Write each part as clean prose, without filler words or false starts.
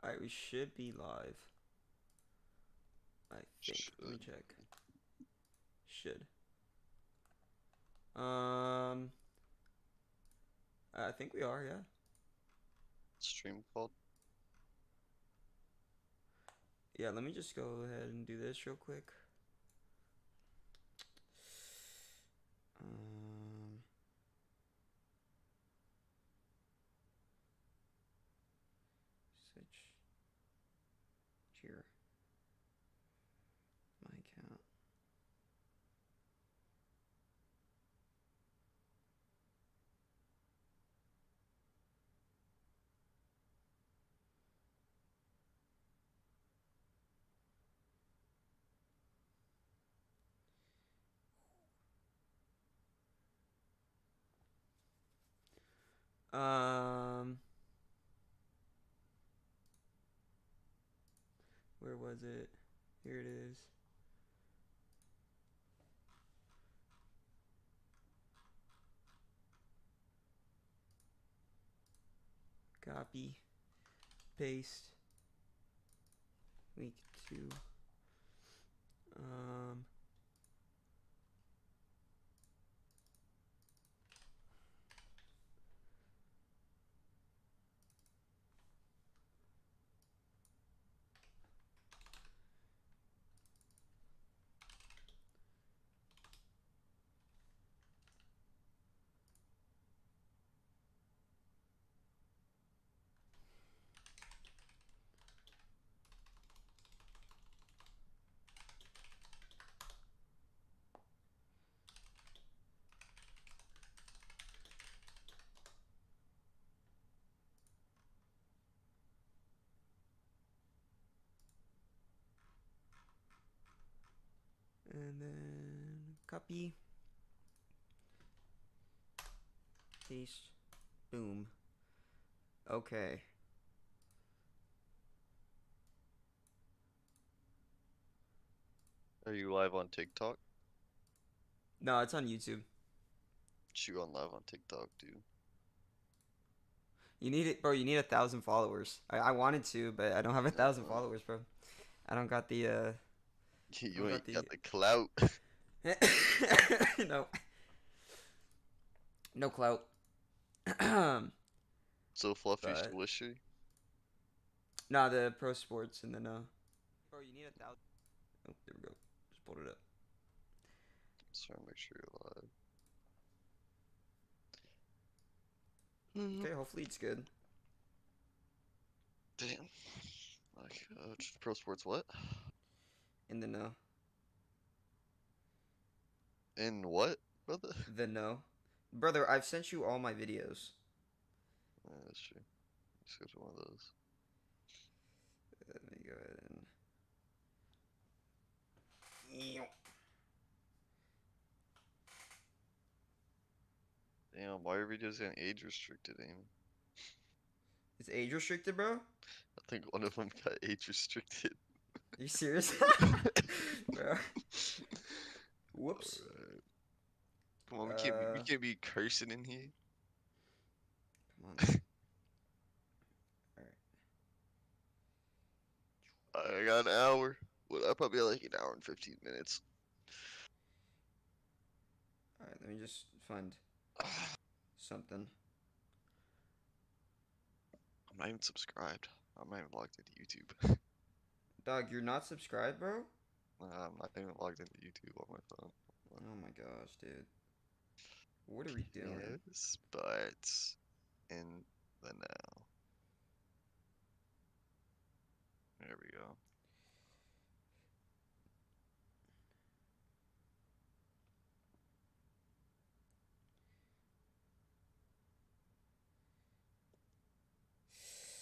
Alright, we should be live. I think. Let me Should. check. Should. Um, I think we are, yeah. Stream called. Yeah, let me just go ahead and do this real quick. Um, Switch. Here. My account. Um, where was it? Here it is. Copy. Paste. Week 2. Um, and then copy. Paste. Boom. Okay. Are you live on TikTok? No, it's on YouTube. You on live on TikTok, dude. You need it, bro. You need 1,000 followers. I wanted to, but I don't have 1,000 Uh, followers, bro. I don't got the I you don't ain't got got the the clout. no, no clout. But So fluffy, delicious. nah, the pro sports and then bro, you need 1,000. Oh, there we go. Just pulled it up. Just trying to make sure you're live. Okay, hopefully it's good. Damn. Like, pro sports what? In the no, In what, brother? the no, brother. I've sent you all my videos. Yeah, that's true. Let's go to one of those. Let me go ahead and. Damn, why are videos getting age restricted, Aim? It's age restricted, bro. Are I think one of them got age restricted. you serious, bro? Whoops. Alright. Come on, we Uh, can't be cursing in here. Come on. All right. I got an hour. Well, I probably like an hour and 15 minutes. All right. Let me just find something. I'm not even subscribed. I'm not even logged into YouTube. Dog, you're not subscribed, bro? I'm not even logged into YouTube on my phone. Oh my gosh, dude. What are we doing? Yes, but in the now. There we go.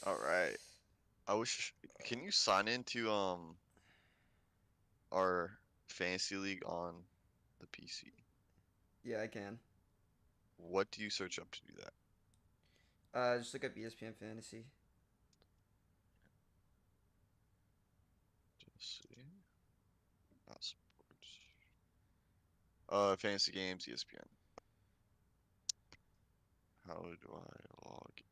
All right. I wish. Can you sign into our fantasy league on the PC? Yeah, I can. What do you search up to do that? Just look up ESPN Fantasy. Just see. Not sports. Fantasy games, ESPN. How do I log in?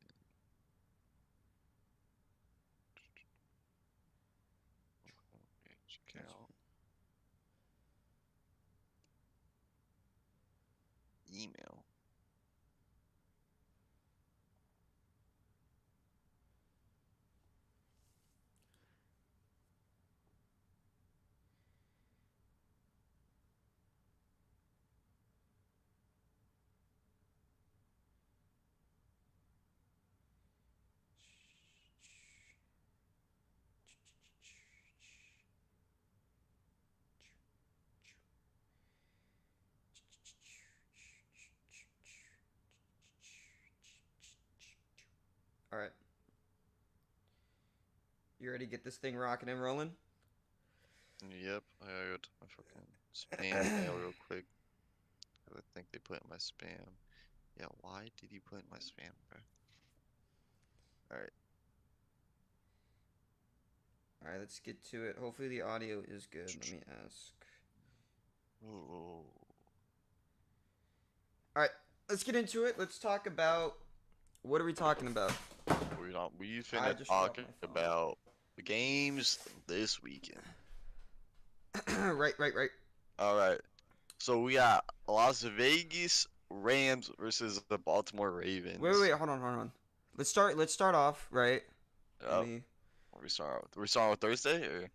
email. All right. You ready to get this thing rocking and rolling? Yep, I got my fucking spam mail real quick. I think they put in my spam. Yeah, why did you put in my spam, bro? Alright. All right, let's get to it. Hopefully the audio is good. Let me ask. Ooh. All right, let's get into it. Let's talk about what are we talking about? We I finna just talk dropped my phone. about the games this weekend. Right. Alright. So we got Las Vegas Rams versus the Baltimore Ravens. Wait. Hold on. Let's start off right. Let Yep. me. We starting with Thursday or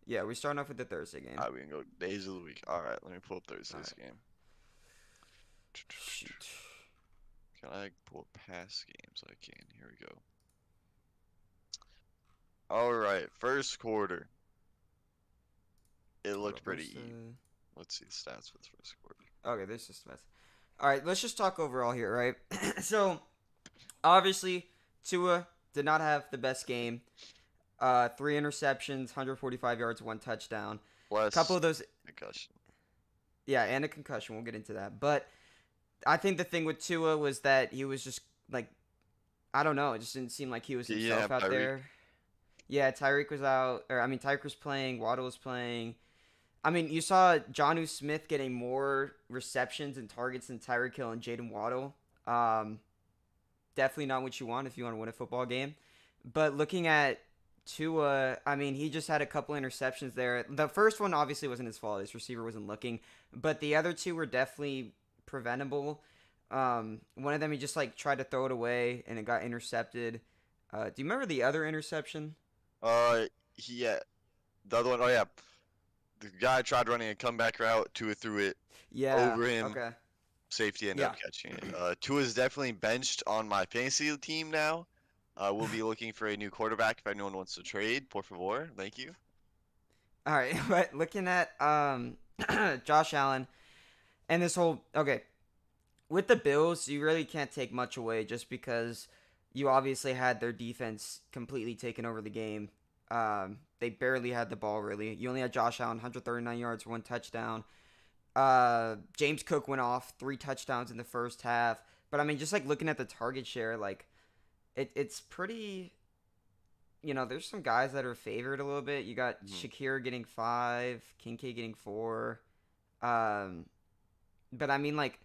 Yeah, we're starting off with the Thursday game. alright, we can go days of the week. Alright, let me pull up Thursday's Alright. game. Shoot. Can I pull up past games? I can. Here we go. Alright, first quarter. It Hold looked up, pretty even. Let's see the stats for the first quarter. Okay, this is mess. All right, let's just talk overall here, right? So, obviously, Tua did not have the best game. 3 interceptions, 145 yards, 1 touchdown. A couple Plus of those, concussion. yeah, and a concussion. We'll get into that. But I think the thing with Tua was that he was just like, I don't know, it just didn't seem like he was himself out Tyreek. there. Yeah, Tyreek was out, or I mean, Tyreek was playing, Waddle was playing. I mean, you saw Jonnu Smith getting more receptions and targets than Tyreek Hill and Jaden Waddle. Definitely not what you want if you want to win a football game. But looking at Tua, I mean, he just had a couple interceptions there. The first one obviously wasn't his fault; his receiver wasn't looking. But the other two were definitely preventable. One of them he just like tried to throw it away and it got intercepted. Do you remember the other interception? Yeah. The other one, oh yeah. The guy tried running a comeback route. Tua threw it Yeah. over him. Okay. Safety ended Yeah. up catching it. Tua is definitely benched on my fantasy team now. We'll be looking for a new quarterback if anyone wants to trade. Por favor. Thank you. All right, but looking at Josh Allen and this whole okay with the Bills, you really can't take much away just because you obviously had their defense completely taken over the game. They barely had the ball really. You only had Josh Allen 139 yards, 1 touchdown. James Cook went off 3 touchdowns in the first half. But I mean, just like looking at the target share, like it's pretty. You know, there's some guys that are favored a little bit. You got Shakir getting 5, Kincaid getting 4. But I mean, like,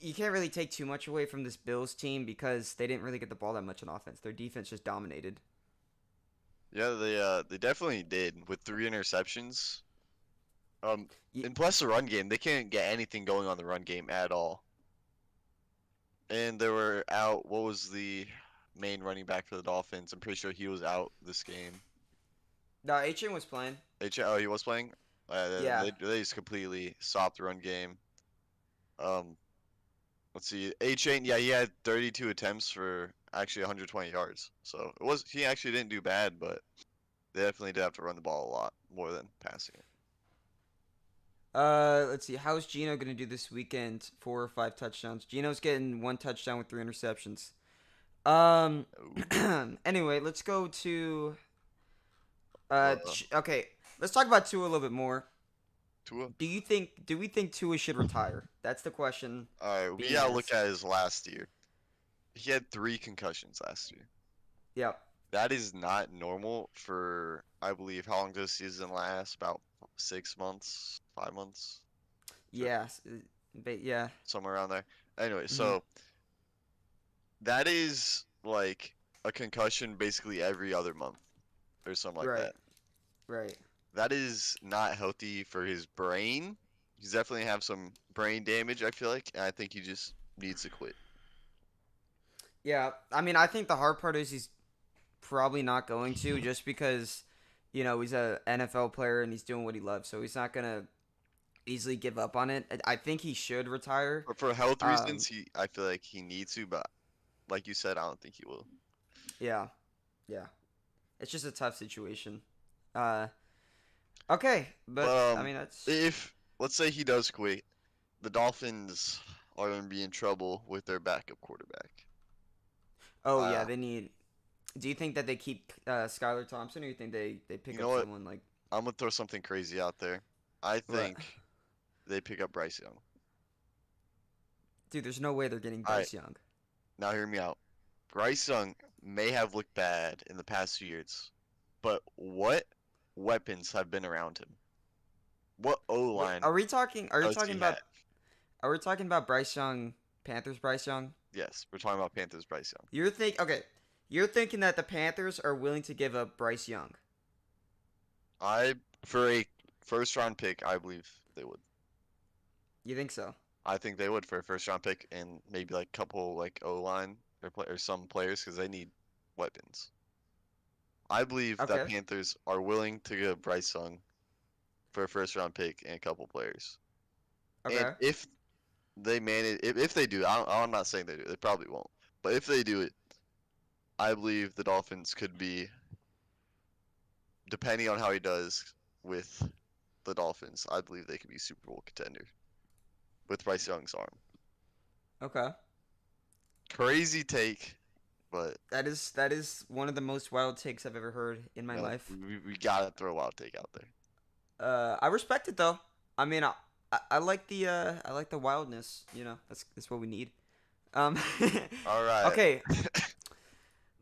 you can't really take too much away from this Bills team because they didn't really get the ball that much on offense. Their defense just dominated. Yeah, they definitely did with 3 interceptions. Ye- And plus the run game, they couldn't get anything going on the run game at all. And they were out. What was the main running back for the Dolphins? I'm pretty sure he was out this game. No, H.N. was playing. Oh, he was playing. Yeah. They just completely stopped the run game. Let's see. Chain, yeah, he had 32 attempts for actually 120 yards. So he actually didn't do bad, but they definitely did have to run the ball a lot more than passing it. Let's see. How's Gino gonna do this weekend? 4 or 5 touchdowns. Gino's getting 1 touchdown with 3 interceptions. Anyway, let's go to. Okay. Let's talk about Tua a little bit more. Tua. Do we think Tua should retire? That's the question. All right, we gotta look at his last year. He had 3 concussions last year. Yep. That is not normal for, I believe, how long does the season last? About 6 months, 5 months? Yes. But yeah. Somewhere around there. Anyway, so that is like a concussion basically every other month or something like that. Right. That is not healthy for his brain. He's definitely have some brain damage, I feel like, and I think he just needs to quit. Yeah, I mean, I think the hard part is he's probably not going to, just because, he's a NFL player and he's doing what he loves, so he's not gonna easily give up on it. I think he should retire. But for health Um, reasons, I feel like he needs to, but like you said, I don't think he will. yeah, yeah, it's just a tough situation. Uh, okay, but But I mean that's. if let's say he does quit, the Dolphins are going to be in trouble with their backup quarterback. Oh yeah, Uh, they need. Do you think that they keep Skylar Thompson, or you think they you pick know up what? someone like I'm gonna throw something crazy out there. I what? think they pick up Bryce Young. Dude, there's no way they're getting All right, Bryce Young. now hear me out. Bryce Young may have looked bad in the past few years, but what weapons have been around him? What O Wait, line are we talking? Are you does talking he about? have? Are we talking about Bryce Young, Panthers Bryce Young? Yes, we're talking about Panthers Bryce Young. Okay. You're thinking that the Panthers are willing to give up Bryce Young. I for a first round pick, I believe they would. You think so? I think they would for a first round pick and maybe like couple like O line or some players because they need weapons. I believe that Okay. Panthers are willing to give Bryce Young for a first round pick and a couple players. And Okay. if they manage, if they do, I'm not saying they do, they probably won't. But if they do it, I believe the Dolphins could be, depending on how he does with the Dolphins, I believe they could be Super Bowl contender with Bryce Young's arm. Okay. Crazy take, but That is one of the most wild takes I've ever heard in my you know, life. we gotta throw a wild take out there. I respect it though. I mean, I like the wildness. That's what we need. Um. All right, Okay.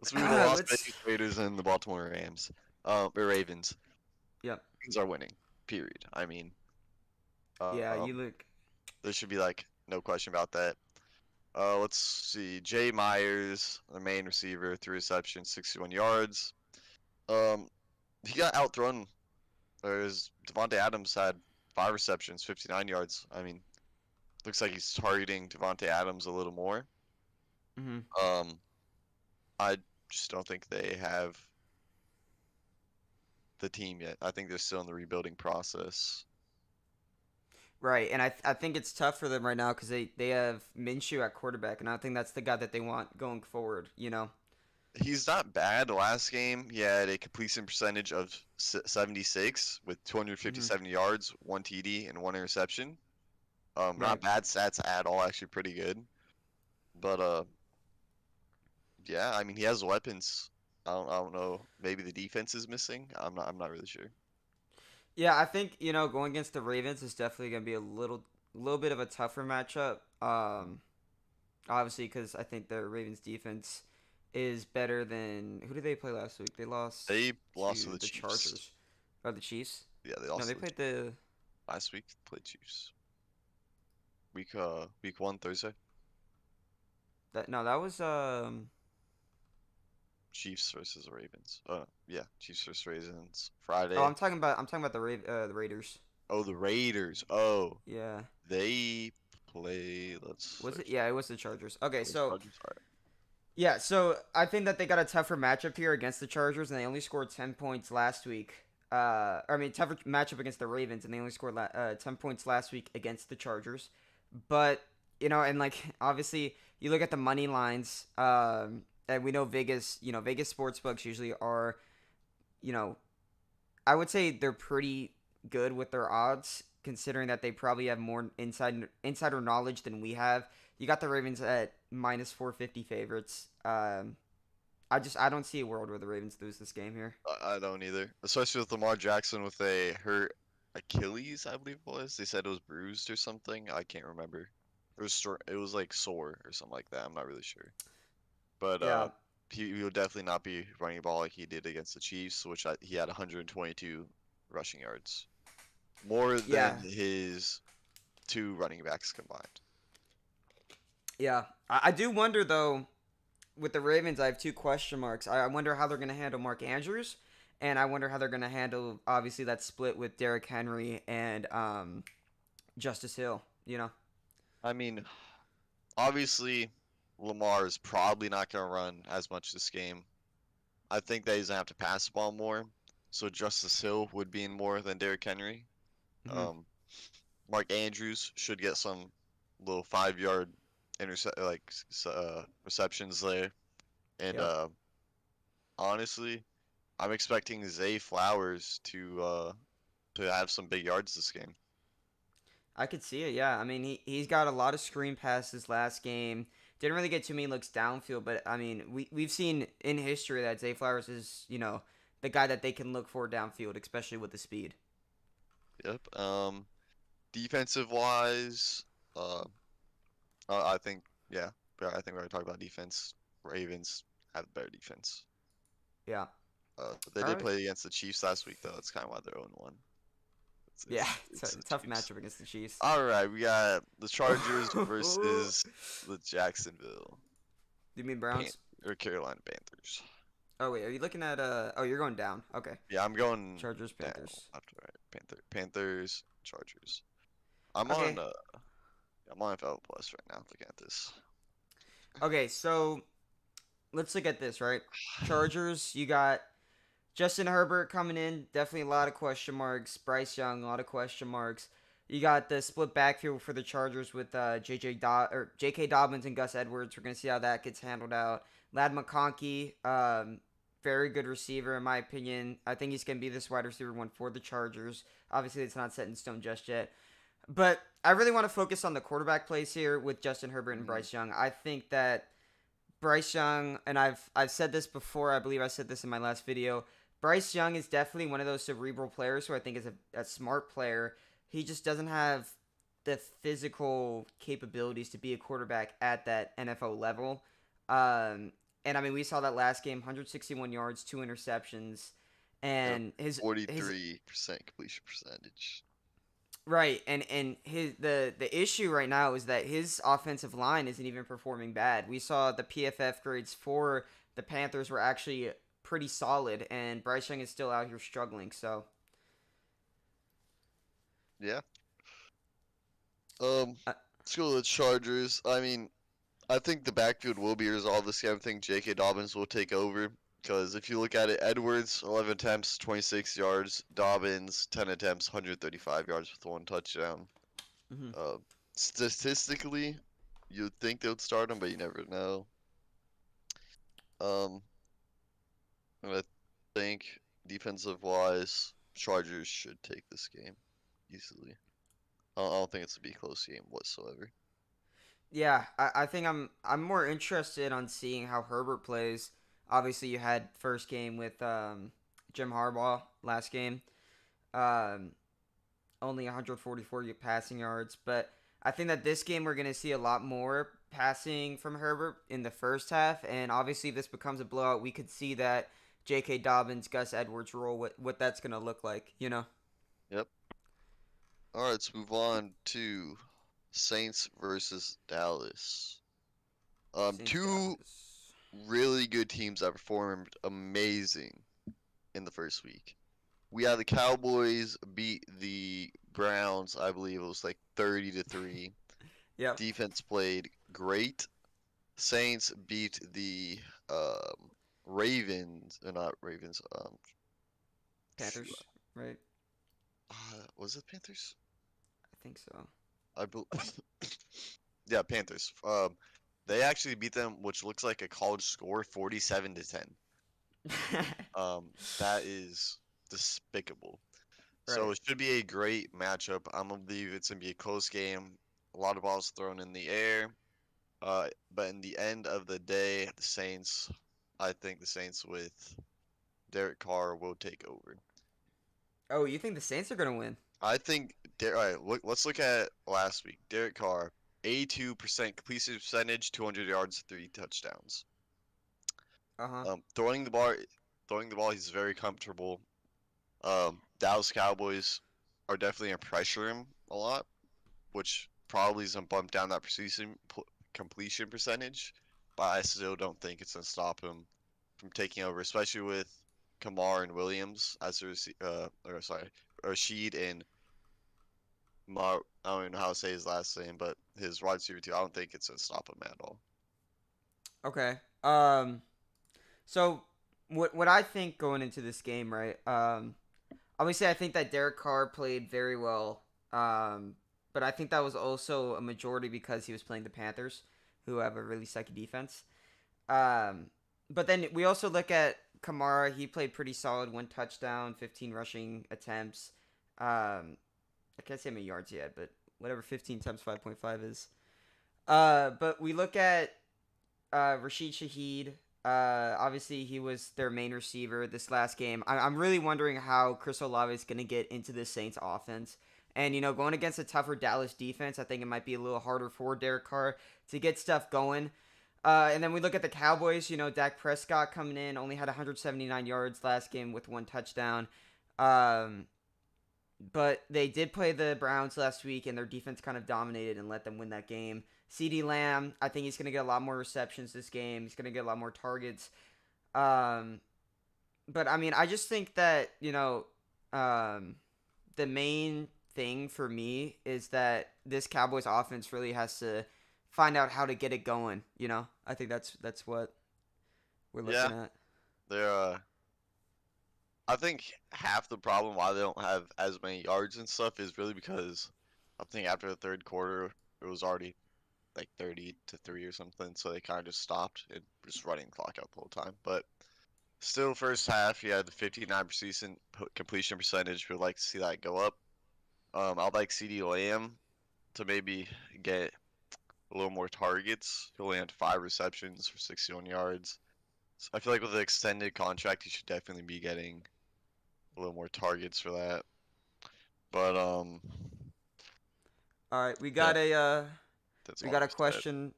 let's move to the Las Let's. Vegas Raiders and the Baltimore Rams. The Ravens. Yep. Ravens are winning. Period. I mean, Yeah. You um, look. there should be like no question about that. Let's see. Jay Myers, the main receiver, 3 receptions, 61 yards. Um, he got outthrown. Whereas Devontae Adams had 5 receptions, 59 yards. I mean, looks like he's targeting Devontae Adams a little more. Hmm. Um, I just don't think they have the team yet. I think they're still in the rebuilding process. Right, and I think it's tough for them right now because they have Minshew at quarterback, and I think that's the guy that they want going forward. He's not bad. The last game, he had a completion percentage of 76 with Hmm. 257 yards, 1 TD, and 1 interception. Right. Not bad stats at all. Actually, pretty good. But yeah, I mean, he has weapons. I don't know. Maybe the defense is missing. I'm not really sure. Yeah, I think going against the Ravens is definitely gonna be a little bit of a tougher matchup. Obviously because I think the Ravens defense is better than who did they play last week? They lost They lost to to the the Chiefs. Chargers or the Chiefs. Yeah, they No, lost they to the played the last week. Played Chiefs. Week 1 Thursday. that no that was Chiefs versus the Ravens. Yeah, Chiefs versus Ravens. oh Friday. I'm talking about the Raiders. Oh, the Raiders. Oh, Yeah. they play. Let's Was it? search. Yeah, it was the Chargers. Okay, Oh, so Chargers. All yeah, so I think that they got a tougher matchup here against the Chargers, and they only scored 10 points last week. I mean, tougher matchup against the Ravens, and they only scored 10 points last week against the Chargers. But and like obviously, you look at the money lines, and we know Vegas. Vegas sportsbooks usually are, you know, I would say they're pretty good with their odds, considering that they probably have more insider knowledge than we have. You got the Ravens at minus 450 favorites. I don't see a world where the Ravens lose this game here. I don't either. Especially with Lamar Jackson with a hurt Achilles, I believe it was. They said it was bruised or something. I can't remember. It was like sore or something like that. I'm not really sure. But Yeah, he will definitely not be running the ball like he did against the Chiefs, which he had 122 rushing yards, more yeah, than his 2 running backs combined. yeah. I do wonder though. With the Ravens, I have two question marks. I wonder how they're going to handle Mark Andrews, and I wonder how they're going to handle obviously that split with Derrick Henry and Justice Hill, you know? I mean, obviously, Lamar is probably not going to run as much this game. I think that he's going to have to pass the ball more. So Justice Hill would be in more than Derrick Henry. Hmm. Um, Mark Andrews should get some little 5 yard receptions there. And Yep. honestly, I'm expecting Zay Flowers to have some big yards this game. I could see it, yeah. I mean, he's got a lot of screen passes last game. Didn't really get too many looks downfield, but I mean, we've seen in history that Zay Flowers is, the guy that they can look for downfield, especially with the speed. Yep. Defensive wise, uh, I think yeah, I think we're gonna talk about defense. Ravens have better defense. Yeah. They All did right. play against the Chiefs last week though. That's kind of why they're 0-1. Yeah, It's the tough Chiefs. matchup against the Chiefs. All right, we got the Chargers You versus the Jacksonville mean Pan Browns? or Carolina Panthers. Oh wait, are you looking at oh, you're going down. Okay. Yeah, I'm going Chargers, down Panthers. left to right. Panthers, Chargers. I'm on Okay. uh, I'm on FL Plus right now looking at this. Okay, so let's look at this, right? Chargers, you got Justin Herbert coming in, definitely a lot of question marks. Bryce Young, a lot of question marks. You got the split backfield for the Chargers with J.K. Dobbins and Gus Edwards. We're gonna see how that gets handled out. Lad McConkey, very good receiver in my opinion. I think he's gonna be this wide receiver one for the Chargers. Obviously, it's not set in stone just yet. But I really want to focus on the quarterback plays here with Justin Herbert and Mhm. Bryce Young. I think that Bryce Young, and I've said this before. I believe I said this in my last video. Bryce Young is definitely one of those cerebral players who I think is a smart player. He just doesn't have the physical capabilities to be a quarterback at that NFL level. And I mean, we saw that last game: 161 yards, 2 interceptions, Yep. and his 43% completion percentage. right, and the issue right now is that his offensive line isn't even performing bad. We saw the PFF grades for the Panthers were actually pretty solid, and Bryce Young is still out here struggling. So, Yeah. Um, uh, let's go to the Chargers. I mean, I think the backfield will be resolved this game. I think J.K. Dobbins will take over because if you look at it, Edwards 11 attempts, 26 yards. Dobbins 10 attempts, 135 yards with 1 touchdown. mhm. Uh, Statistically, you'd think they would start him, but you never know. Um, and I think defensive wise, Chargers should take this game easily. I don't think it's a be close game whatsoever. Yeah, I think I'm more interested on seeing how Herbert plays. Obviously, you had first game with Jim Harbaugh last game. Um, Only 144 passing yards, but I think that this game we're going to see a lot more passing from Herbert in the first half, and obviously if this becomes a blowout, we could see that J.K. Dobbins, Gus Edwards role, what that's going to look like, you know? Yep. All right, let's move on to Saints versus Dallas. Saints Two Dallas. really good teams that performed amazing in the first week. We had the Cowboys beat the Browns, I believe it was like 30-3. Yep. Defense played great. Saints beat the Ravens, not Ravens. Shoot, Panthers, right? was it Panthers? I think so. I bel Yeah, Panthers. They actually beat them, which looks like a college score, 47-10. That is despicable. So Right. it should be a great matchup. I'm gonna believe it's gonna be a close game. A lot of balls thrown in the air. But in the end of the day, I think the Saints with Derek Carr will take over. Oh, you think the Saints are going to win? I think, all right, let's look at last week. Derek Carr, 82% completion percentage, 200 yards, 3 touchdowns. Uh-huh. Throwing the ball, he's very comfortable. Dallas Cowboys are definitely gonna pressure him a lot, which probably is gonna bump down that completion percentage. But I still don't think it's gonna stop him from taking over, especially with Kamar and Williams as or sorry, Rashid and I don't even know how to say his last name, but his wide receiver too. I don't think it's gonna stop him at all. Okay. So what I think going into this game, right? Obviously I think that Derek Carr played very well. But I think that was also a majority because he was playing the Panthers, who have a really sucky defense. Um, but then we also look at Kamara. He played pretty solid. 1 touchdown, 15 rushing attempts. I can't say how many yards he had, but whatever 15 times 5.5 is. But we look at Rashid Shaheed. Obviously, he was their main receiver this last game. I'm really wondering how Chris Olave is going to get into the Saints offense. And, going against a tougher Dallas defense, I think it might be a little harder for Derek Carr to get stuff going. And then we look at the Cowboys. Dak Prescott coming in only had 179 yards last game with 1 touchdown. Um, but they did play the Browns last week, and their defense kind of dominated and let them win that game. CeeDee Lamb, I think he's going to get a lot more receptions this game. He's going to get a lot more targets. Um, but I mean, I just think that the main thing for me is that this Cowboys offense really has to find out how to get it going. I think that's what we're Yeah, looking at. they're. I think half the problem why they don't have as many yards and stuff is really because I think after the third quarter it was already like 30-3 or something, so they kind of just stopped and just running clock out the whole time. But still, first half he had the 59% completion percentage. We'd like to see that go up. I'd like CeeDee Lamb to maybe get a little more targets. He only had 5 receptions for 61 yards. So I feel like with an extended contract, he should definitely be getting a little more targets for that. But All right, we yeah, got a that's we all got a I said. question.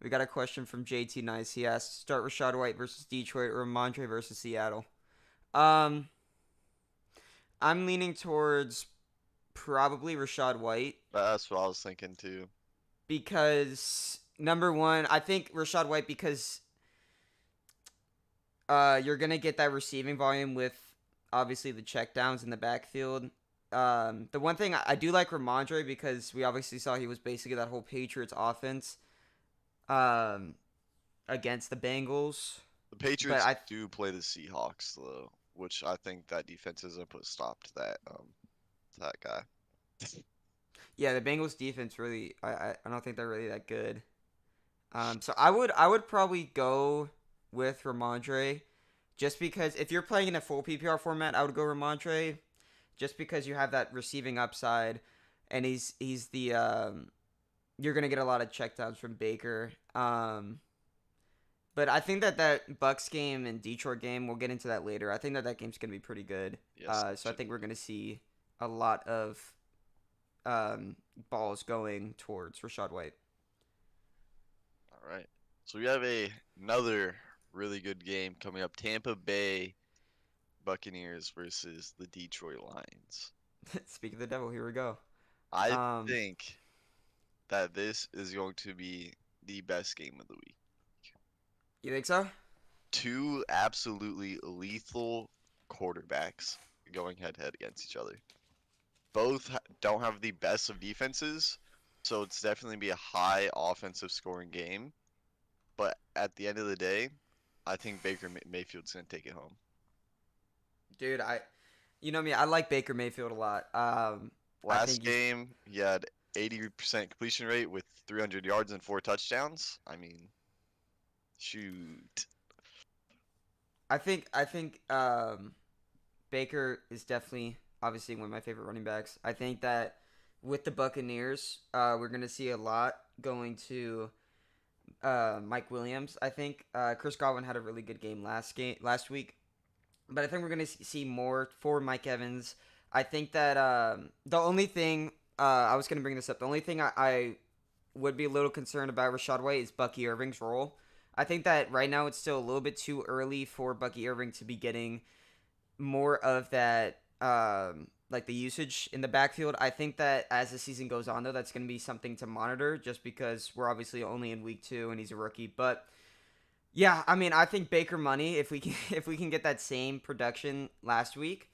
We got a question from JT Nice. He asked, start Rashad White versus Detroit or Ramondre versus Seattle. Um, I'm leaning towards probably Rashad White That's what I was thinking too. because number one, I think Rashad White because you're gonna get that receiving volume with obviously the checkdowns in the backfield. The one thing I do like Ramondre because we obviously saw he was basically that whole Patriots offense um, against the Bengals. The But Patriots I do play the Seahawks though, which I think that defense isn't put stop to that guy. Yeah, the Bengals defense really I don't think they're really that good. So I would probably go with Ramondre just because if you're playing in a full PPR format, I would go Ramondre just because you have that receiving upside and he's the you're going to get a lot of checkdowns from Baker. But I think that Bucks game and Detroit game, we'll get into that later. I think that game's going to be pretty good. Yes, So I should think be. we're going to see a lot of balls going towards Rashad White. All right. So we have another really good game coming up. Tampa Bay Buccaneers versus the Detroit Lions. Speak of the devil, here we go. I Um, think that this is going to be the best game of the week. you think so? Two absolutely lethal quarterbacks going head to head against each other. Both don't have the best of defenses, so it's definitely be a high offensive scoring game. But at the end of the day, I think Baker Mayfield's gonna take it home. Dude, you know me, I like Baker Mayfield a lot. I Last think he's, game, he had 80% completion rate with 300 yards and 4 touchdowns. I mean, shoot. I think Baker is definitely obviously one of my favorite running backs. I think that with the Buccaneers, we're gonna see a lot going to Mike Williams. I think Chris Godwin had a really good game last week, but I think we're gonna see more for Mike Evans. I think that the only thing I was gonna bring this up. The only thing I would be a little concerned about Rashad White is Bucky Irving's role. I think that right now it's still a little bit too early for Bucky Irving to be getting more of that like the usage in the backfield. I think that as the season goes on though, that's going to be something to monitor just because we're obviously only in week 2 and he's a rookie. But yeah, I mean, I think Baker money if we can if we can get that same production last week,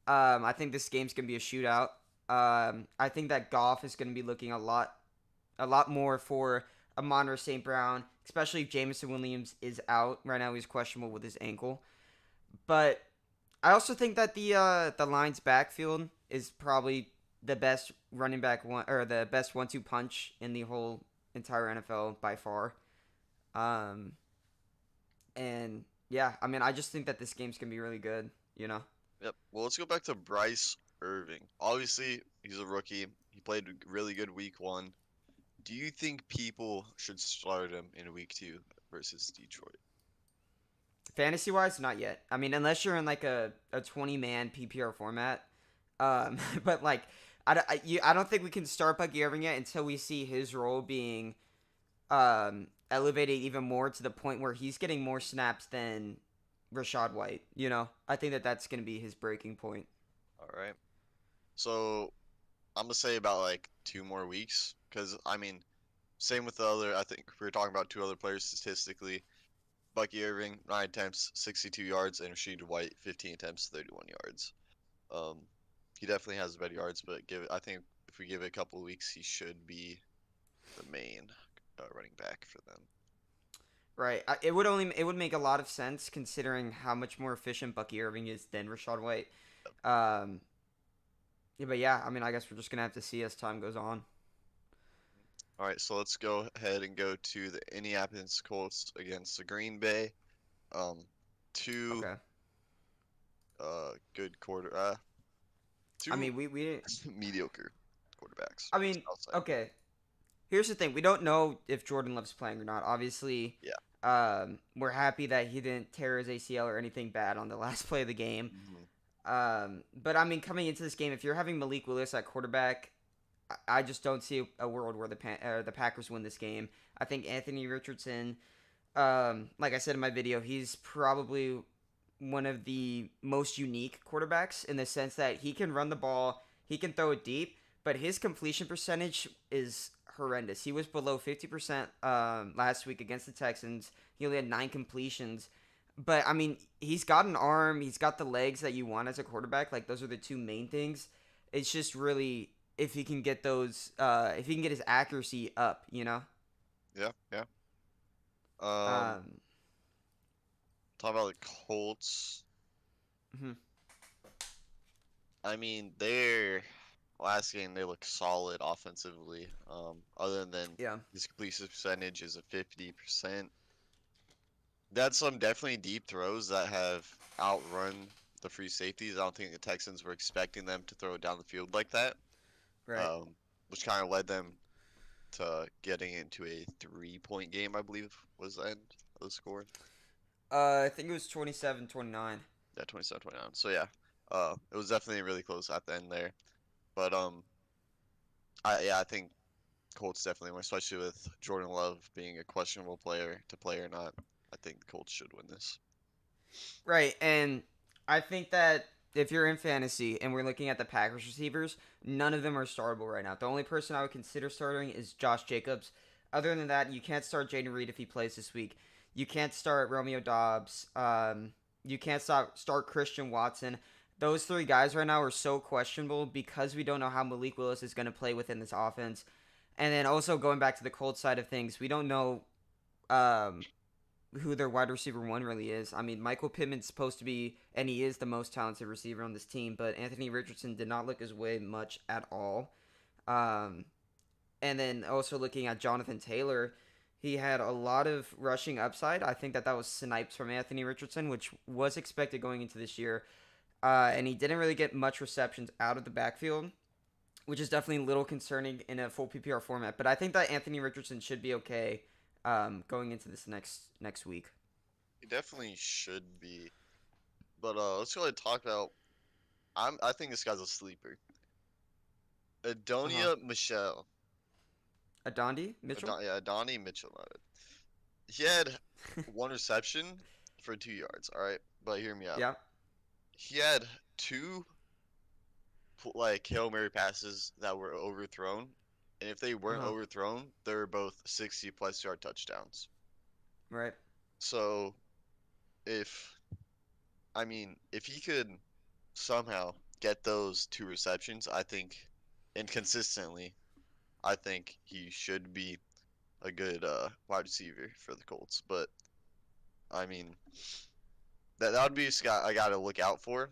I think this game's going to be a shootout. I think that Goff is going to be looking a lot more for Amon-Ra St. Brown, especially if Jameson Williams is out. Right now he's questionable with his ankle. But I also think that the Lions backfield is probably the best running back one or the best 1-2 punch in the whole entire NFL by far. Um and yeah, I mean I just think that this game's going to be really good, you know. Yep. Well, let's go back to Bryce Irving. Obviously, he's a rookie. He played really good week 1. Do you think people should start him in week 2 versus Detroit? Fantasy wise, not yet. I mean, unless you're in like a 20 man PPR format. But like, I don't think we can start Bucky Irving yet until we see his role being elevated even more to the point where he's getting more snaps than Rashad White. You know, I think that that's going to be his breaking point. All right. So I'm gonna say about like 2 more weeks, because I mean, same with the other. I think we were talking about 2 other players statistically. Bucky Irving, 9 attempts, 62 yards, and Rashid White, 15 attempts, 31 yards. Um, he definitely has better yards, but I think if we give it a couple of weeks, he should be the main running back for them. Right. It would make a lot of sense considering how much more efficient Bucky Irving is than Rashad White. Um, yeah, but yeah, I mean, I guess we're just gonna have to see as time goes on. All right, so let's go ahead and go to the Indianapolis Colts against the Green Bay. Um, two Okay. good I two mean, we mediocre quarterbacks. I mean, I'll say. okay. Here's the thing: we don't know if Jordan Love's playing or not. Obviously, Yeah. we're happy that he didn't tear his ACL or anything bad on the last play of the game. Mhm. But I mean, coming into this game, if you're having Malik Willis at quarterback, I just don't see a world where the Packers win this game. I think Anthony Richardson, like I said in my video, he's probably one of the most unique quarterbacks in the sense that he can run the ball, he can throw it deep, but his completion percentage is horrendous. He was below 50% last week against the Texans. He only had 9 completions. But I mean, he's got an arm, he's got the legs that you want as a quarterback. Like those are the two main things. It's just really if he can get if he can get his accuracy up, you know. Yeah, yeah. Um, Um, talk about the Colts. mhm. I mean, their last game they look solid offensively. Other than Yeah. his completion percentage is a 50%. That's some definitely deep throws that have outrun the free safeties. I don't think the Texans were expecting them to throw it down the field like that, Right. which kind of led them to getting into a 3-point game, I believe was the end of the score. I think it was 27-29. Yeah, 27-29. So yeah, it was definitely really close at the end there. But I think Colts definitely win, especially with Jordan Love being a questionable player to play or not. I think the Colts should win this. Right, and I think that if you're in fantasy and we're looking at the Packers receivers, none of them are startable right now. The only person I would consider starting is Josh Jacobs. Other than that, you can't start Jaden Reed if he plays this week. You can't start Romeo Dobbs. You can't start Christian Watson. Those 3 guys right now are so questionable because we don't know how Malik Willis is going to play within this offense. And then also going back to the Colts side of things, we don't know um, who their wide receiver one really is. I mean, Michael Pittman's supposed to be, and he is the most talented receiver on this team, but Anthony Richardson did not look his way much at all. Um, and then also looking at Jonathan Taylor, he had a lot of rushing upside. I think that was snipes from Anthony Richardson, which was expected going into this year. And he didn't really get much receptions out of the backfield, which is definitely a little concerning in a full PPR format. But I think that Anthony Richardson should be okay going into this next week. He definitely should be. But let's go ahead and talk about. I think this guy's a sleeper. Uh huh. Adonia Michelle. Adondi Mitchell. Yeah, Adonai Mitchell. He had 1 reception for 2 yards. All right, but hear me out. Yeah. He had two like Hail Mary passes that were overthrown, and if they Uh weren't huh. overthrown, they were both 60+ yard touchdowns. Right. So if I mean if he could somehow get those 2 receptions, I think and consistently, I think he should be a good wide receiver for the Colts. But I mean, that would be a guy I got to look out for.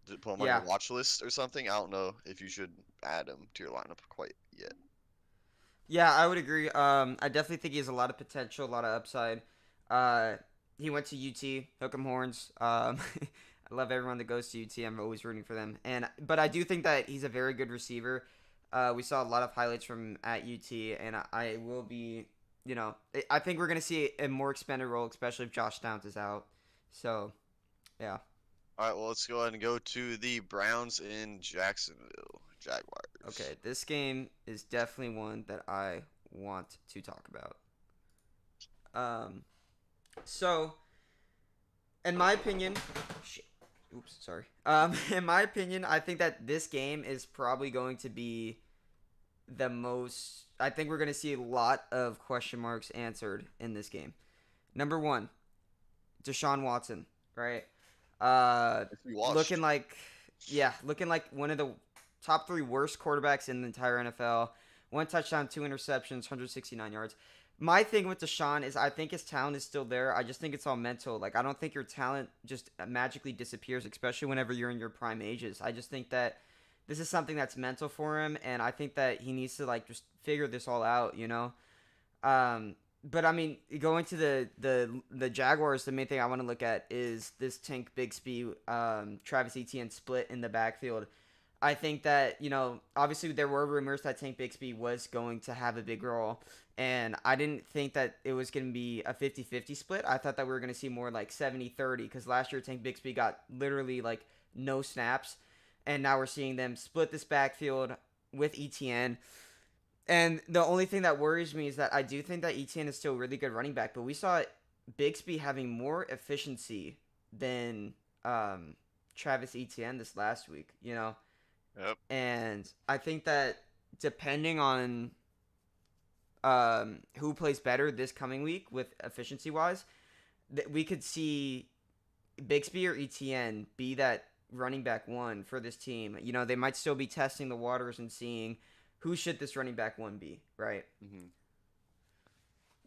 To put him on your Yeah. watch list or something. I don't know if you should add him to your lineup quite yet. Yeah, I would agree. I definitely think he has a lot of potential, a lot of upside. Uh, he went to UT, hook 'em horns. I love everyone that goes to UT. I'm always rooting for them. But I do think that he's a very good receiver. We saw a lot of highlights from at UT, and I will be, I think we're gonna see a more expanded role, especially if Josh Downs is out. So, yeah. All right, well, let's go ahead and go to the Browns in Jacksonville Jaguars. Okay, this game is definitely one that I want to talk about. Um, so in my opinion, shit, oops, sorry. In my opinion, I think that this game is probably going to be the most. I think we're going to see a lot of question marks answered in this game. Number one, Deshaun Watson, right? If you Looking watched, like, yeah, looking like one of the top three worst quarterbacks in the entire NFL. One touchdown, two interceptions, 169 yards. My thing with Deshaun is I think his talent is still there. I just think it's all mental. Like, I don't think your talent just magically disappears, especially whenever you're in your prime ages. I just think that this is something that's mental for him, and I think that he needs to, like, just figure this all out, you know? But I mean, going to the Jaguars, the main thing I want to look at is this Tank Bigsby, Travis Etienne split in the backfield. I think that, obviously there were rumors that Tank Bixby was going to have a big role, and I didn't think that it was going to be a 50-50 split. I thought that we were going to see more like 70-30 because last year Tank Bixby got literally like no snaps, and now we're seeing them split this backfield with ETN. And the only thing that worries me is that I do think that ETN is still a really good running back, but we saw Bixby having more efficiency than Travis Etienne this last week, yep. and I think that depending on who plays better this coming week with efficiency wise, that we could see Bixby or ETN be that running back one for this team. They might still be testing the waters and seeing who should this running back one be, right?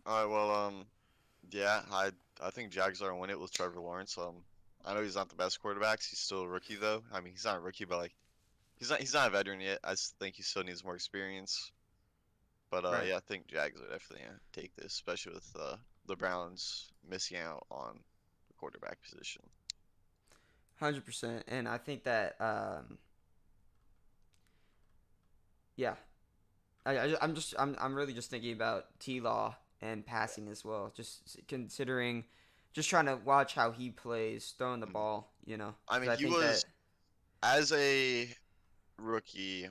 All right, well, yeah, I think Jags are gonna win it with Trevor Lawrence. I know he's not the best quarterback. He's still a rookie though. I mean, he's not a rookie, but like he's not a veteran yet. I just think he still needs more experience. But Right. yeah, I think Jags are definitely gonna take this, especially with the Browns missing out on the quarterback position. 100%. And I think that, yeah, I'm really just thinking about T Law and passing as well. Just considering, just trying to watch how he plays, throwing the Mhm. ball. I Because mean, I he think that. was as a rookie,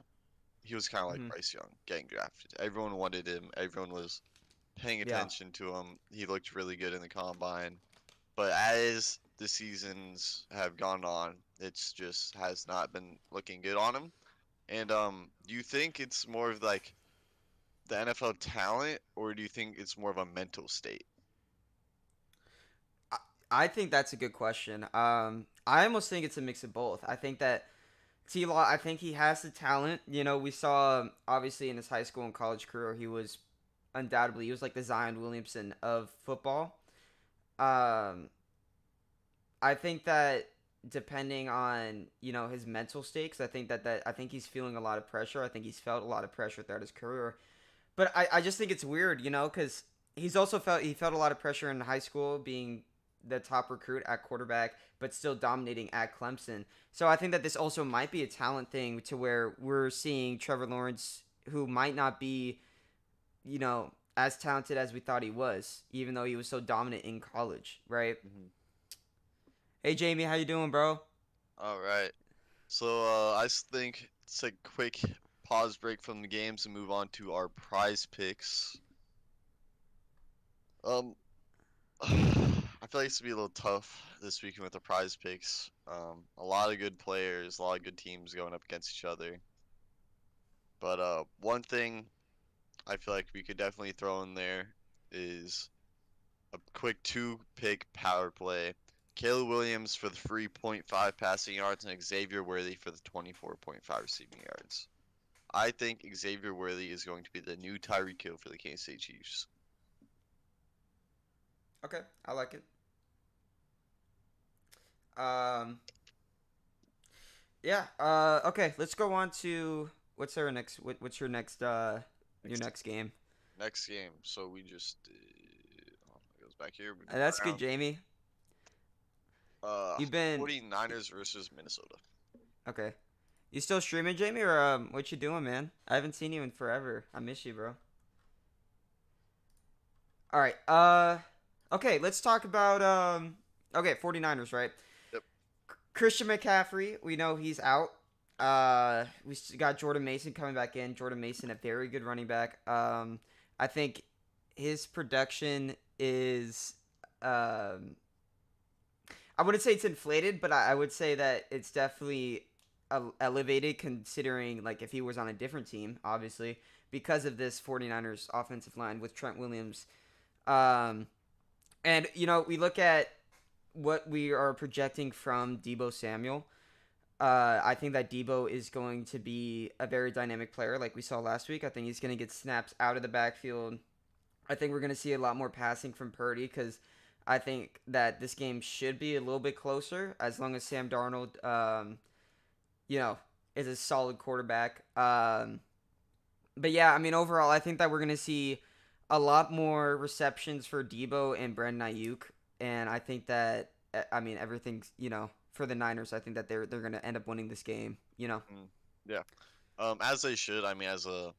he was kind of like Mhm. Bryce Young getting drafted. Everyone wanted him. Everyone was paying Yeah, attention to him. He looked really good in the combine. But as the seasons have gone on, it's just has not been looking good on him. And do you think it's more of like the NFL talent, or do you think it's more of a mental state? I, I think that's a good question. I almost think it's a mix of both. I think that T Law, I think he has the talent. We saw obviously in his high school and college career, he was like the Zion Williamson of football. Um, I think that depending on his mental stakes, I think that I think he's feeling a lot of pressure. I think he's felt a lot of pressure throughout his career. But I just think it's weird, because he felt a lot of pressure in high school being the top recruit at quarterback, but still dominating at Clemson. So I think that this also might be a talent thing to where we're seeing Trevor Lawrence, who might not be, as talented as we thought he was, even though he was so dominant in college, right? Hmm. Hey Jamie, how you doing, bro? All right. So I just think it's a quick pause break from the games and move on to our prize picks. Um, I feel like it's gonna be a little tough this weekend with the prize picks. A lot of good players, a lot of good teams going up against each other. But one thing I feel like we could definitely throw in there is a quick two-pick power play. Caleb Williams for the 3.5 passing yards and Xavier Worthy for the 24.5 receiving yards. I think Xavier Worthy is going to be the new Tyreek Hill for the Kansas City Chiefs. Okay, I like it. Um, yeah. Okay, let's go on to what's your next your Next, next game? next game. So we just it goes back here. We move That's good, around. Jamie. Uh, You've been 49ers versus Minnesota. okay. You still streaming, Jamie, or what you doing, man? I haven't seen you in forever. I miss you, bro. All right. Okay, let's talk about okay, 49ers, right? Yep. Christian McCaffrey, we know he's out. Got Jordan Mason coming back in. Jordan Mason, a very good running back. I think his production is I wouldn't say it's inflated, but I would say that it's definitely elevated considering like if he was on a different team, obviously, because of this 49ers offensive line with Trent Williams. Um, and we look at what we are projecting from Debo Samuel. I think that Debo is going to be a very dynamic player, like we saw last week. I think he's going to get snaps out of the backfield. I think we're going to see a lot more passing from Purdy because I think that this game should be a little bit closer as long as Sam Darnold, you know, is a solid quarterback. But yeah, I mean, overall, I think that we're going to see a lot more receptions for Debo and Brandon Ayuk. And I think that, I mean, everything's, for the Niners, I think that they're going to end up winning this game. Mm, yeah. As they should. I mean, as a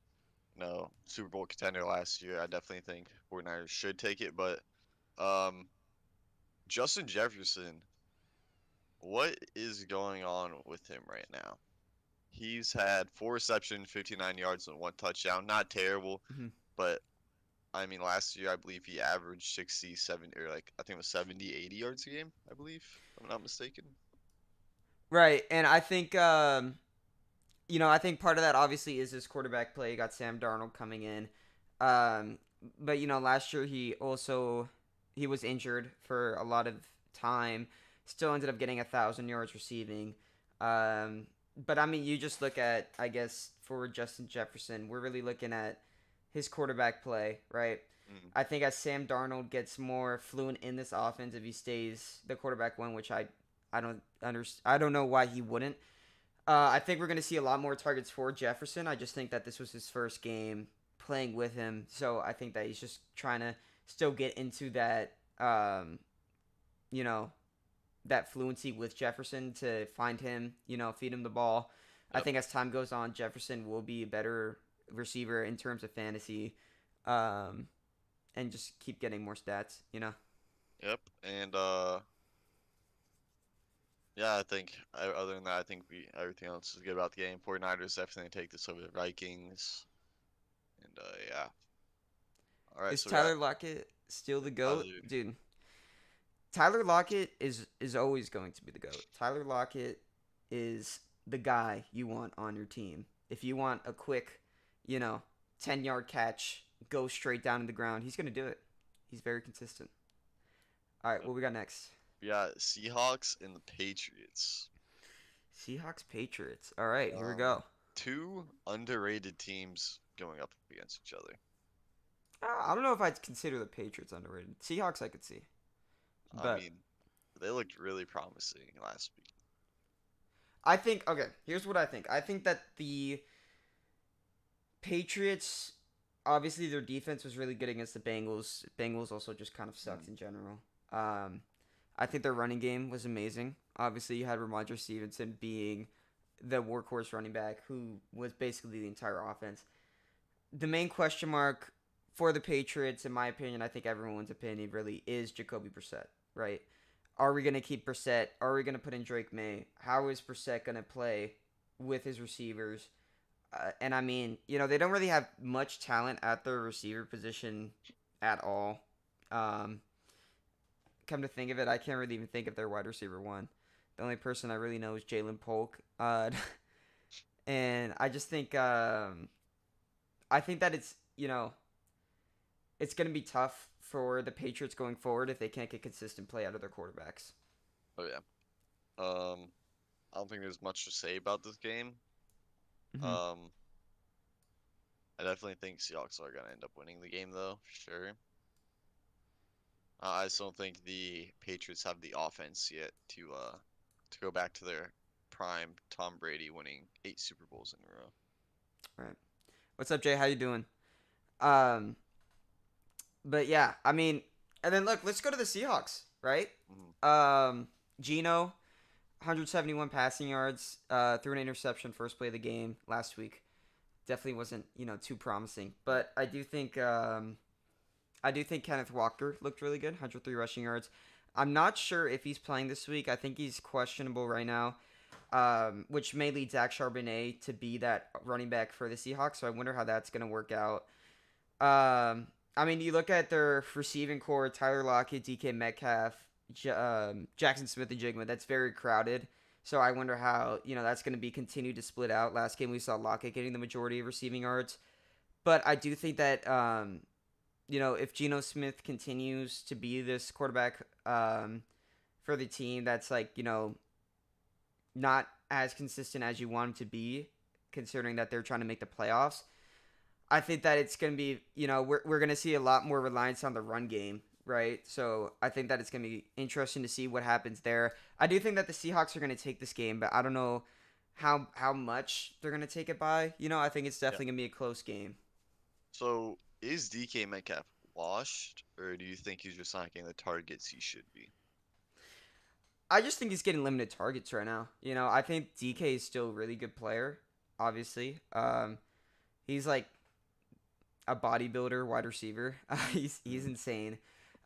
Super Bowl contender last year, I definitely think 49ers should take it. But um, Justin Jefferson, what is going on with him right now? He's had 4 receptions, 59 yards, and 1 touchdown. Not terrible, Hmm. but I mean, last year I believe he averaged 67 or like I think it was 70, 80 yards a game. I believe, if I'm not mistaken. Right. And I think, I think part of that obviously is his quarterback play. You got Sam Darnold coming in. Um, but, last year he was injured for a lot of time. Still ended up getting 1,000 yards receiving. But I mean, you just look at, I guess, for Justin Jefferson, we're really looking at his quarterback play, right? Mm, I think as Sam Darnold gets more fluent in this offense, if he stays the quarterback one, which I don't know why he wouldn't. I think we're gonna see a lot more targets for Jefferson. I just think that this was his first game playing with him, so I think that he's just trying to still get into that, you know, that fluency with Jefferson to find him, feed him the ball. I yep, think as time goes on, Jefferson will be a better receiver in terms of fantasy, um, and just keep getting more stats. yep. And yeah, I think other than that, I think we everything else is good about the game. 49ers definitely take this over the Vikings. And yeah. All right, Is so we got Tyler Lockett still the other. goat, dude? Tyler Lockett is always going to be the GOAT. Tyler Lockett is the guy you want on your team. If you want a quick, 10-yard catch, go straight down to the ground, he's going to do it. He's very consistent. All right, what we got next? We got Seahawks and the Patriots. Seahawks Patriots. All right, here we Um, go. two underrated teams going up against each other. I don't know if I'd consider the Patriots underrated. Seahawks I could see. I But mean, they looked really promising last week. I think okay, here's what I think. I think that the Patriots, obviously, their defense was really good against the Bengals. Bengals also just kind of sucked Mm, in general. Um, I think their running game was amazing. Obviously, you had Ramondre Stevenson being the workhorse running back who was basically the entire offense. The main question mark for the Patriots, in my opinion, I think everyone's opinion really is Jacoby Brissett, right? Are we going to keep Brissett? Are we going to put in Drake May? How is Brissett going to play with his receivers? And I mean, they don't really have much talent at their receiver position at all. Um, Come to think of it, I can't really even think of their wide receiver one. The only person I really know is Jalen Polk. And I just think, I think that it's going to be tough for the Patriots going forward if they can't get consistent play out of their quarterbacks. oh yeah. I don't think there's much to say about this game. Mm-hmm. Um, I definitely think Seahawks are gonna end up winning the game though, for sure. I just don't think the Patriots have the offense yet to go back to their prime Tom Brady winning 8 Super Bowls in a row. Right. What's up, Jay? How you doing? Um, but yeah, I mean, and then look, let's go to the Seahawks, right? Mhm. Gino, 171 passing yards, threw an interception first play of the game last week. Definitely wasn't, too promising. But I do think Kenneth Walker looked really good, 103 rushing yards. I'm not sure if he's playing this week. I think he's questionable right now, which may lead Zach Charbonnet to be that running back for the Seahawks. So I wonder how that's going to work out. I mean, you look at their receiving core: Tyler Lockett, DK Metcalf, Jackson Smith, and Jigma. That's very crowded. So I wonder how that's going to be continued to split out. Last game we saw Lockett getting the majority of receiving yards, but I do think that if Geno Smith continues to be this quarterback for the team, that's like not as consistent as you want him to be, considering that they're trying to make the playoffs. I think that it's going to be, we're going to see a lot more reliance on the run game, right? So I think that it's going to be interesting to see what happens there. I do think that the Seahawks are going to take this game, but I don't know how much they're going to take it by. I think it's Yeah. definitely going to be a close game. So is DK Metcalf washed, or do you think he's just not getting the targets he should be? I just think he's getting limited targets right now. I think DK is still a really good player, obviously. He's like a bodybuilder wide receiver. He's Mhm. insane.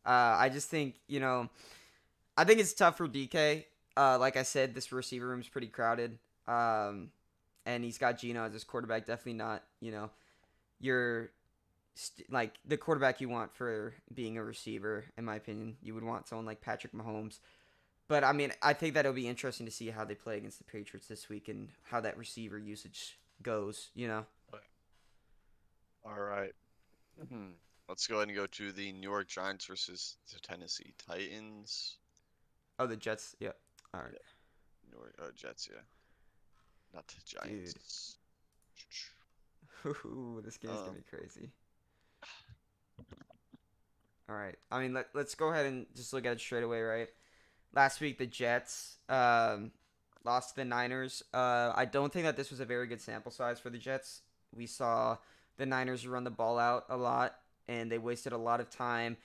I just think I think it's tough for DK. Like I said, this receiver room is pretty crowded. And he's got Gino as his quarterback. Definitely not your like the quarterback you want for being a receiver. In my opinion, you would want someone like Patrick Mahomes. But I mean, I think that it'll be interesting to see how they play against the Patriots this week and how that receiver usage goes. All right. Mhm. Let's go ahead and go to the New York Giants versus the Tennessee Titans. Oh, the Jets. Yeah. All right, Yeah, New York Jets, yeah, not the dude. Giants. Ooh, this game's gonna Um, be crazy. All right. I mean, let's go ahead and just look at it straight away, right? Last week, the Jets lost to the Niners. I don't think that this was a very good sample size for the Jets. We saw the Niners run the ball out a lot, and they wasted a lot of time.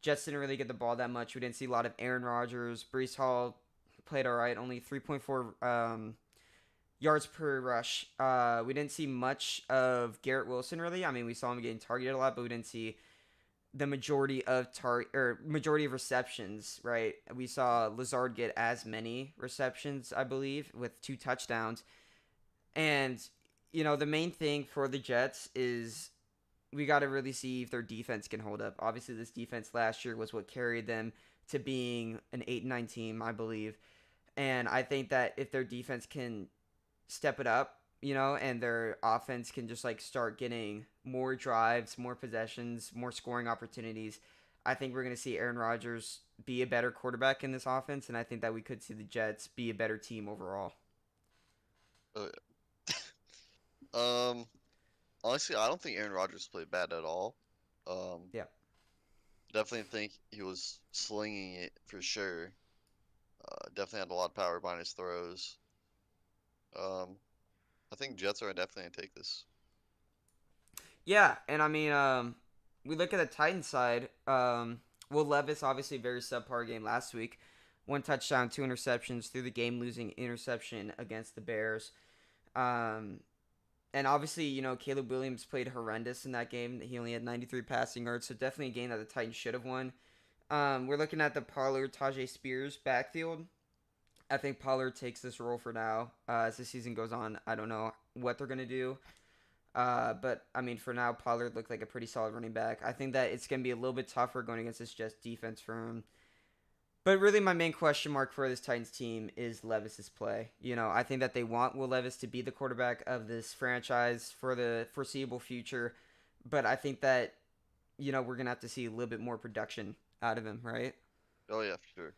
Jets didn't really get the ball that much. We didn't see a lot of Aaron Rodgers. Brees Hall played all right, only 3.4 yards per rush. We didn't see much of Garrett Wilson, really. I mean, we saw him getting targeted a lot, but we didn't see the majority of receptions, right? We saw Lazard get as many receptions, I believe, with 2 touchdowns. And the main thing for the Jets is we got to really see if their defense can hold up. Obviously, this defense last year was what carried them to being an 8-9 team, I believe. And I think that if their defense can step it up, and their offense can just like start getting more drives, more possessions, more scoring opportunities, I think we're going to see Aaron Rodgers be a better quarterback in this offense, and I think that we could see the Jets be a better team overall. uh, um, honestly, I don't think Aaron Rodgers played bad at all. Um, Yeah. definitely think he was slinging it for sure. Definitely had a lot of power behind his throws. Um, I think Jets are definitely gonna take this. Yeah, and I mean, we look at the Titans side. Will Levis obviously a very subpar game last week. 1 touchdown, 2 interceptions through the game losing interception against the Bears. Um, And obviously, Caleb Williams played horrendous in that game. He only had 93 passing yards, so definitely a game that the Titans should have won. We're looking at the Pollard Tajay Spears backfield. I think Pollard takes this role for now. As the season goes on, I don't know what they're gonna do. But I mean, for now, Pollard looked like a pretty solid running back. I think that it's gonna be a little bit tougher going against this Jets defense for him. But really, my main question mark for this Titans team is Levis's play. I think that they want Will Levis to be the quarterback of this franchise for the foreseeable future. But I think that, we're going to have to see a little bit more production out of him, right? Oh yeah, for sure.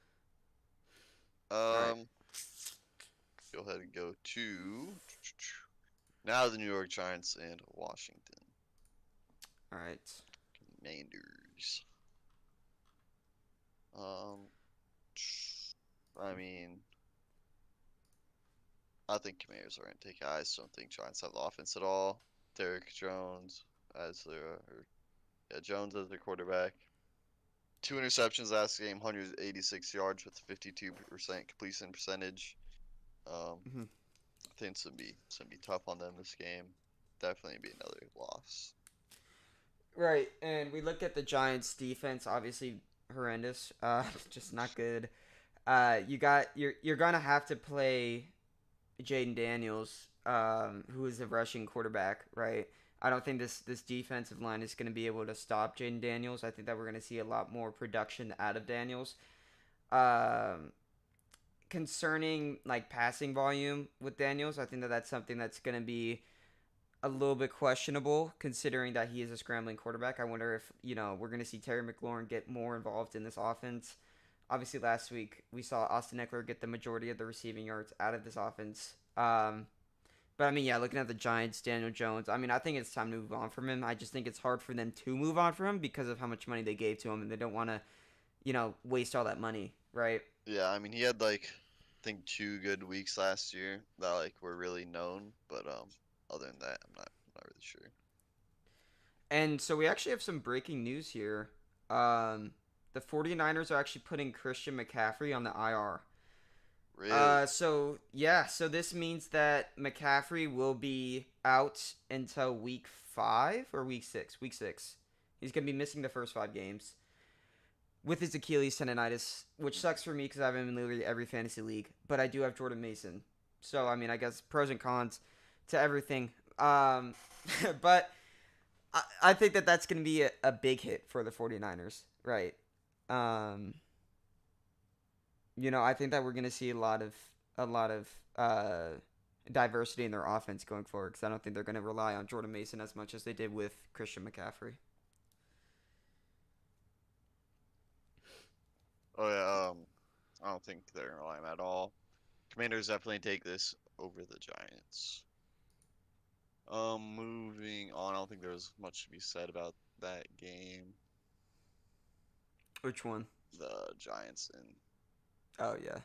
All right. Go ahead and go to now the New York Giants and Washington. All right. Commanders. Um, I mean, I think Commanders are going to take it. I just don't think Giants have the offense at all. Derrick Jones as their, or, yeah, Jones as their quarterback. 2 interceptions last game, 186 yards with 52% completion percentage. Um, Mm-hmm. I think it's gonna be tough on them this game. Definitely be another loss. Right, and we look at the Giants' defense. Obviously, horrendous. Just not good. You're gonna have to play Jaden Daniels, who is a rushing quarterback, right? I don't think this defensive line is going to be able to stop Jaden Daniels. I think that we're going to see a lot more production out of Daniels. Um, Concerning like passing volume with Daniels, I think that that's something that's going to be a little bit questionable, considering that he is a scrambling quarterback. I wonder if we're going to see Terry McLaurin get more involved in this offense. Obviously, last week we saw Austin Eckler get the majority of the receiving yards out of this offense. But I mean, yeah, looking at the Giants, Daniel Jones, I mean, I think it's time to move on from him. I just think it's hard for them to move on from him because of how much money they gave to him, and they don't want to, waste all that money, right? Yeah, I mean he had like I think 2 good weeks last year that like were really known, but other than that, I'm not really sure. And so we actually have some breaking news here. The 49ers are actually putting Christian McCaffrey on the IR. Really? So this means that McCaffrey will be out until week 5 or week 6. Week 6. He's gonna be missing the first 5 games with his Achilles tendonitis, which sucks for me because I have him in literally every fantasy league. But I do have Jordan Mason, so I mean, I guess pros and cons to everything. But I think that that's gonna be a big hit for the 49ers, right? Um, I think that we're gonna see a lot of diversity in their offense going forward because I don't think they're gonna rely on Jordan Mason as much as they did with Christian McCaffrey. Oh yeah, I don't think they're gonna lie at all. Commanders definitely take this over the Giants. Moving on, I don't think there was much to be said about that game. Which one? The Giants and Oh yeah.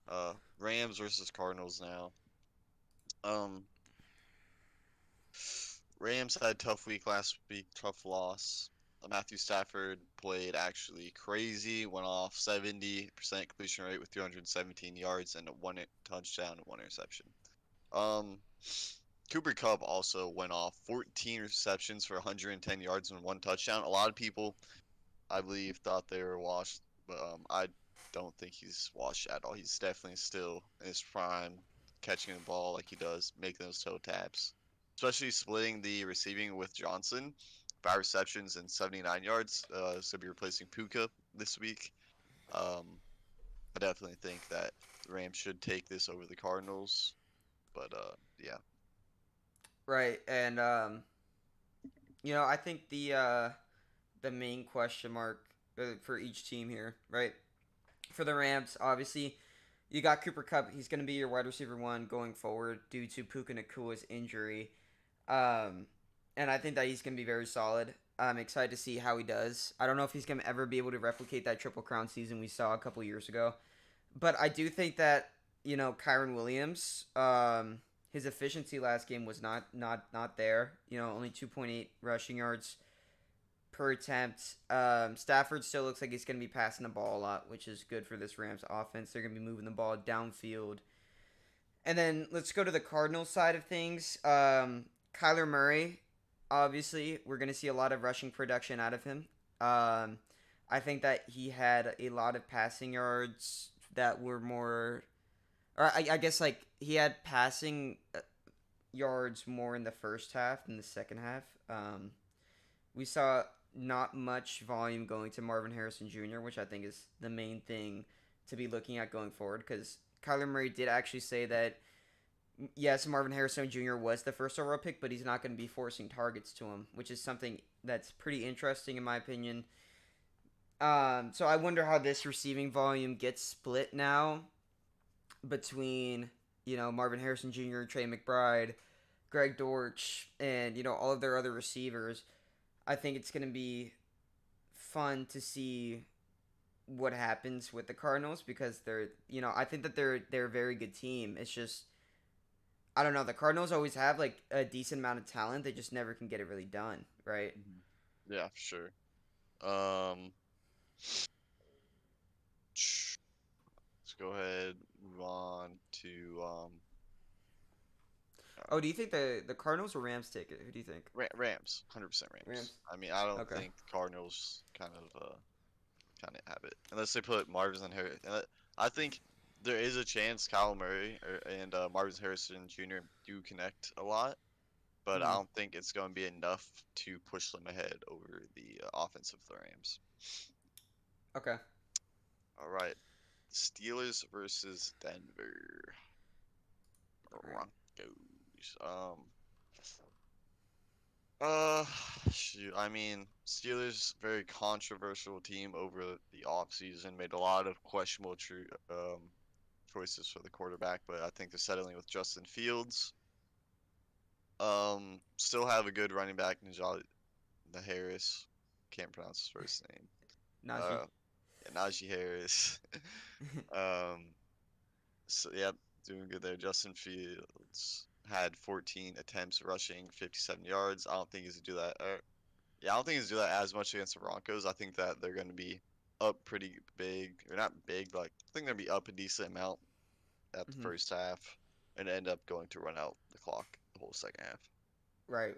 yeah, Rams versus Cardinals now. Um, Rams had a tough week last week, tough loss. Matthew Stafford played actually crazy, went off 70% completion rate with 317 yards and a 1 touchdown and 1 interception. Um, Cooper Kupp also went off 14 receptions for 110 yards and 1 touchdown. A lot of people, I believe, thought they were washed, but I don't think he's washed at all. He's definitely still in his prime, catching the ball like he does, making those toe taps, especially splitting the receiving with Johnson. 5 receptions and 79 yards. So be replacing Puka this week. Um, I definitely think that the Rams should take this over the Cardinals. But yeah. Right, and I think the main question mark for each team here, right? For the Rams, obviously, you got Cooper Kupp. He's going to be your wide receiver one going forward due to Puka Nakua's injury. Um, and I think that he's going to be very solid. I'm excited to see how he does. I don't know if he's going to ever be able to replicate that Triple Crown season we saw a couple years ago. But I do think that, Kyron Williams, his efficiency last game was not there. Only 2.8 rushing yards per attempt. Stafford still looks like he's going to be passing the ball a lot, which is good for this Rams offense. They're going to be moving the ball downfield. And then let's go to the Cardinals side of things. Kyler Murray, obviously, we're going to see a lot of rushing production out of him. I think that he had a lot of passing yards that were more, or I guess like he had passing yards more in the first half than the second half. We saw not much volume going to Marvin Harrison Jr., which I think is the main thing to be looking at going forward because Kyler Murray did actually say that yes, Marvin Harrison Jr. was the first overall pick, but he's not going to be forcing targets to him, which is something that's pretty interesting in my opinion. So I wonder how this receiving volume gets split now between Marvin Harrison Jr., Trey McBride, Greg Dortch, and all of their other receivers. I think it's gonna be fun to see what happens with the Cardinals because I think that they're a very good team. It's just I don't know. The Cardinals always have like a decent amount of talent. They just never can get it really done, right? Yeah, for sure. Um, let's go ahead, move on to Oh, do you think the Cardinals or Rams take it? Who do you think? Rams, 100% Rams. Rams. I mean, I don't Okay. think the Cardinals kind of have it unless they put Marvin Harris. I think there is a chance Kyle Murray and Marvin Harrison Jr. do connect a lot, but I Hmm. don't think it's going to be enough to push them ahead over the offense of the Rams. Okay. All right, Steelers versus Denver All right. Broncos. Uh, shoot. I mean, Steelers very controversial team over the offseason. Made a lot of questionable choices for the quarterback, but I think they're settling with Justin Fields. Still have a good running back, the Harris. Can't pronounce his first name. Najee. Uh, yeah, Najee Harris. Um, so yeah, doing good there. Justin Fields had 14 attempts rushing, 57 yards. I don't think he's gonna do that. Yeah, I don't think he's do that as much against the Broncos. I think that they're going to be up pretty big, or not big, but I think they're going to be up a decent amount at the Hmm. first half and end up going to run out the clock the whole second half. Right.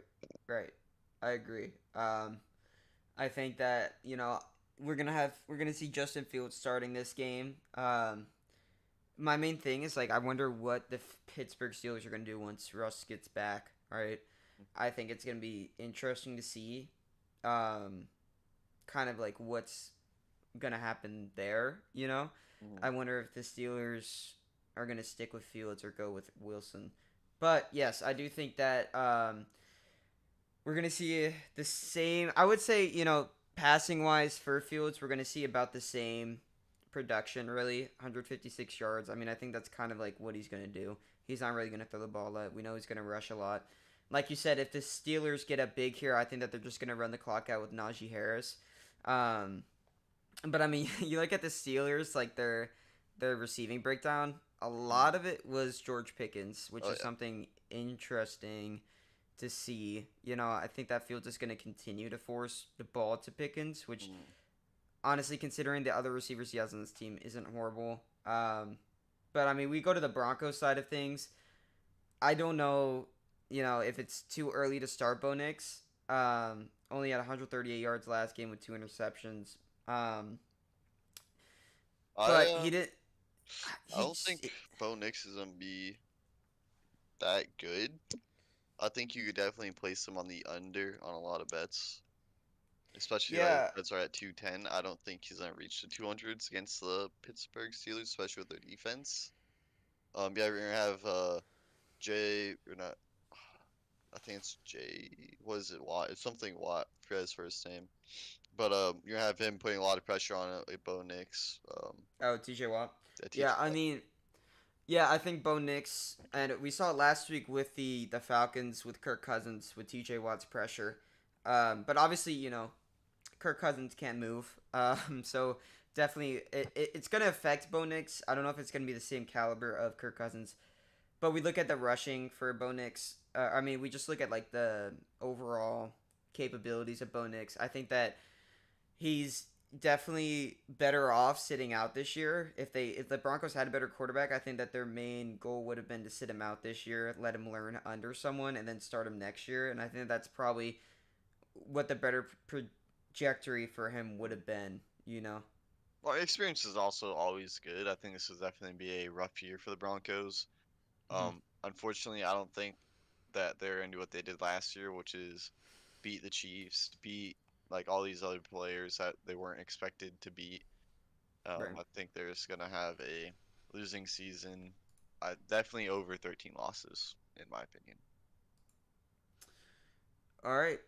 Right. I agree. I think that we're gonna see Justin Fields starting this game. My main thing is like I wonder what the Pittsburgh Steelers are gonna do once Russ gets back. Right. I think it's gonna be interesting to see, um, kind of like what's gonna happen there. Mhm. I wonder if the Steelers are gonna stick with Fields or go with Wilson. But yes, I do think that we're gonna see the same. I would say passing wise for Fields, we're gonna see about the same production. Really, 156 yards. I mean, I think that's kind of like what he's gonna do. He's not really gonna throw the ball up. We know he's gonna rush a lot. Like you said, if the Steelers get up big here, I think that they're just gonna run the clock out with Najee Harris. Um, but I mean, you look at the Steelers, like their receiving breakdown. A Mhm. lot of it was George Pickens, which Oh is yeah. something interesting to see. I think that Fields is going to continue to force the ball to Pickens, which Mhm. honestly, considering the other receivers he has on this team, isn't horrible. But I mean, we go to the Broncos side of things. I don't know, if it's too early to start Bo Nix. Only had 138 yards last game with 2 interceptions. Um, I but he did. I He don't think Bo Nix is gonna be that good. I think you could definitely place him on the under on a lot of bets, especially like yeah. bets are at 210. I don't think he's gonna reach the 200s against the Pittsburgh Steelers, especially with their defense. Yeah, we're gonna have Jay or not. I think it's Jay. What is it? Watt? It's something Watt. I forget his first name. But you're gonna have him putting a lot of pressure on Bo Nix. Oh, TJ Watt. Yeah, Yeah, TJ I Watt. mean, yeah, I think Bo Nix, and we saw it last week with the Falcons with Kirk Cousins with TJ Watt's pressure. But obviously, Kirk Cousins can't move. So definitely it's going to affect Bo Nix. I don't know if it's going to be the same caliber of Kirk Cousins, but we look at the rushing for Bo Nix. I mean, we just look at like the overall capabilities of Bo Nix. I think that he's definitely better off sitting out this year. If the Broncos had a better quarterback, I think that their main goal would have been to sit him out this year, let him learn under someone, and then start him next year. And I think that's probably what the better trajectory for him would have been. Well, experience is also always good. I think this will definitely be a rough year for the Broncos. Hmm. Unfortunately, I don't think that they're into what they did last year, which is beat the Chiefs, beat like all these other players that they weren't expected to beat. Right. I think they're just gonna have a losing season. Definitely over 13 losses, in my opinion. All right.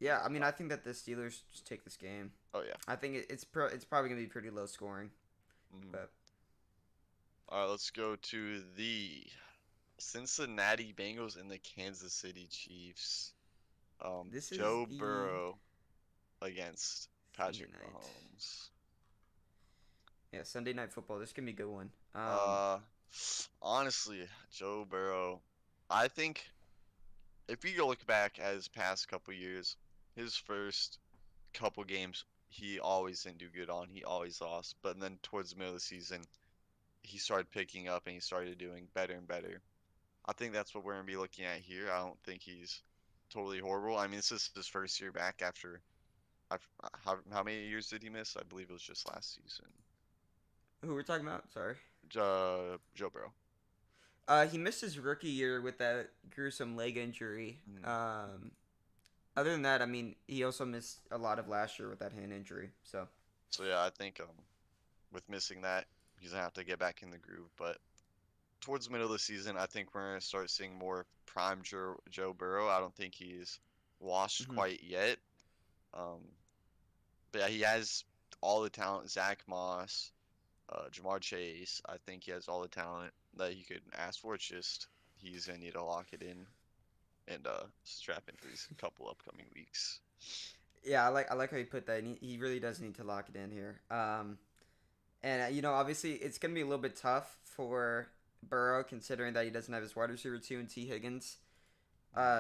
Yeah. I mean, I think that the Steelers just take this game. Oh yeah. I think it's probably gonna be pretty low scoring, Mhm. but All right, let's go to the Cincinnati Bengals and the Kansas City Chiefs. This is Joe the Burrow against Sunday Patrick night. Mahomes. Yeah, Sunday night football. This can be a good one. Uh, Honestly, Joe Burrow. I think if you go look back at his past couple years, his first couple games, he always didn't do good on. He always lost. But then towards the middle of the season, he started picking up and he started doing better and better. I think that's what we're gonna be looking at here. I don't think he's totally horrible. I mean, this is his first year back after how many years did he miss? I believe it was just last season. Who we're talking about? Sorry. Joe Burrow. He missed his rookie year with that gruesome leg injury. Mhm. Other than that, I mean, he also missed a lot of last year with that hand injury. So So yeah, I think with missing that, he's gonna have to get back in the groove. But towards the middle of the season, I think we're gonna start seeing more prime Joe Burrow. I don't think he's washed mhm. quite yet. Um, but yeah, he has all the talent. Zach Moss, Jamar Chase. I think he has all the talent that you could ask for. It's just he's gonna need to lock it in and strap in for these couple upcoming weeks. Yeah, I like how you put that. And he really does need to lock it in here. And obviously it's gonna be a little bit tough for Burrow considering that he doesn't have his wide receiver two and T Higgins.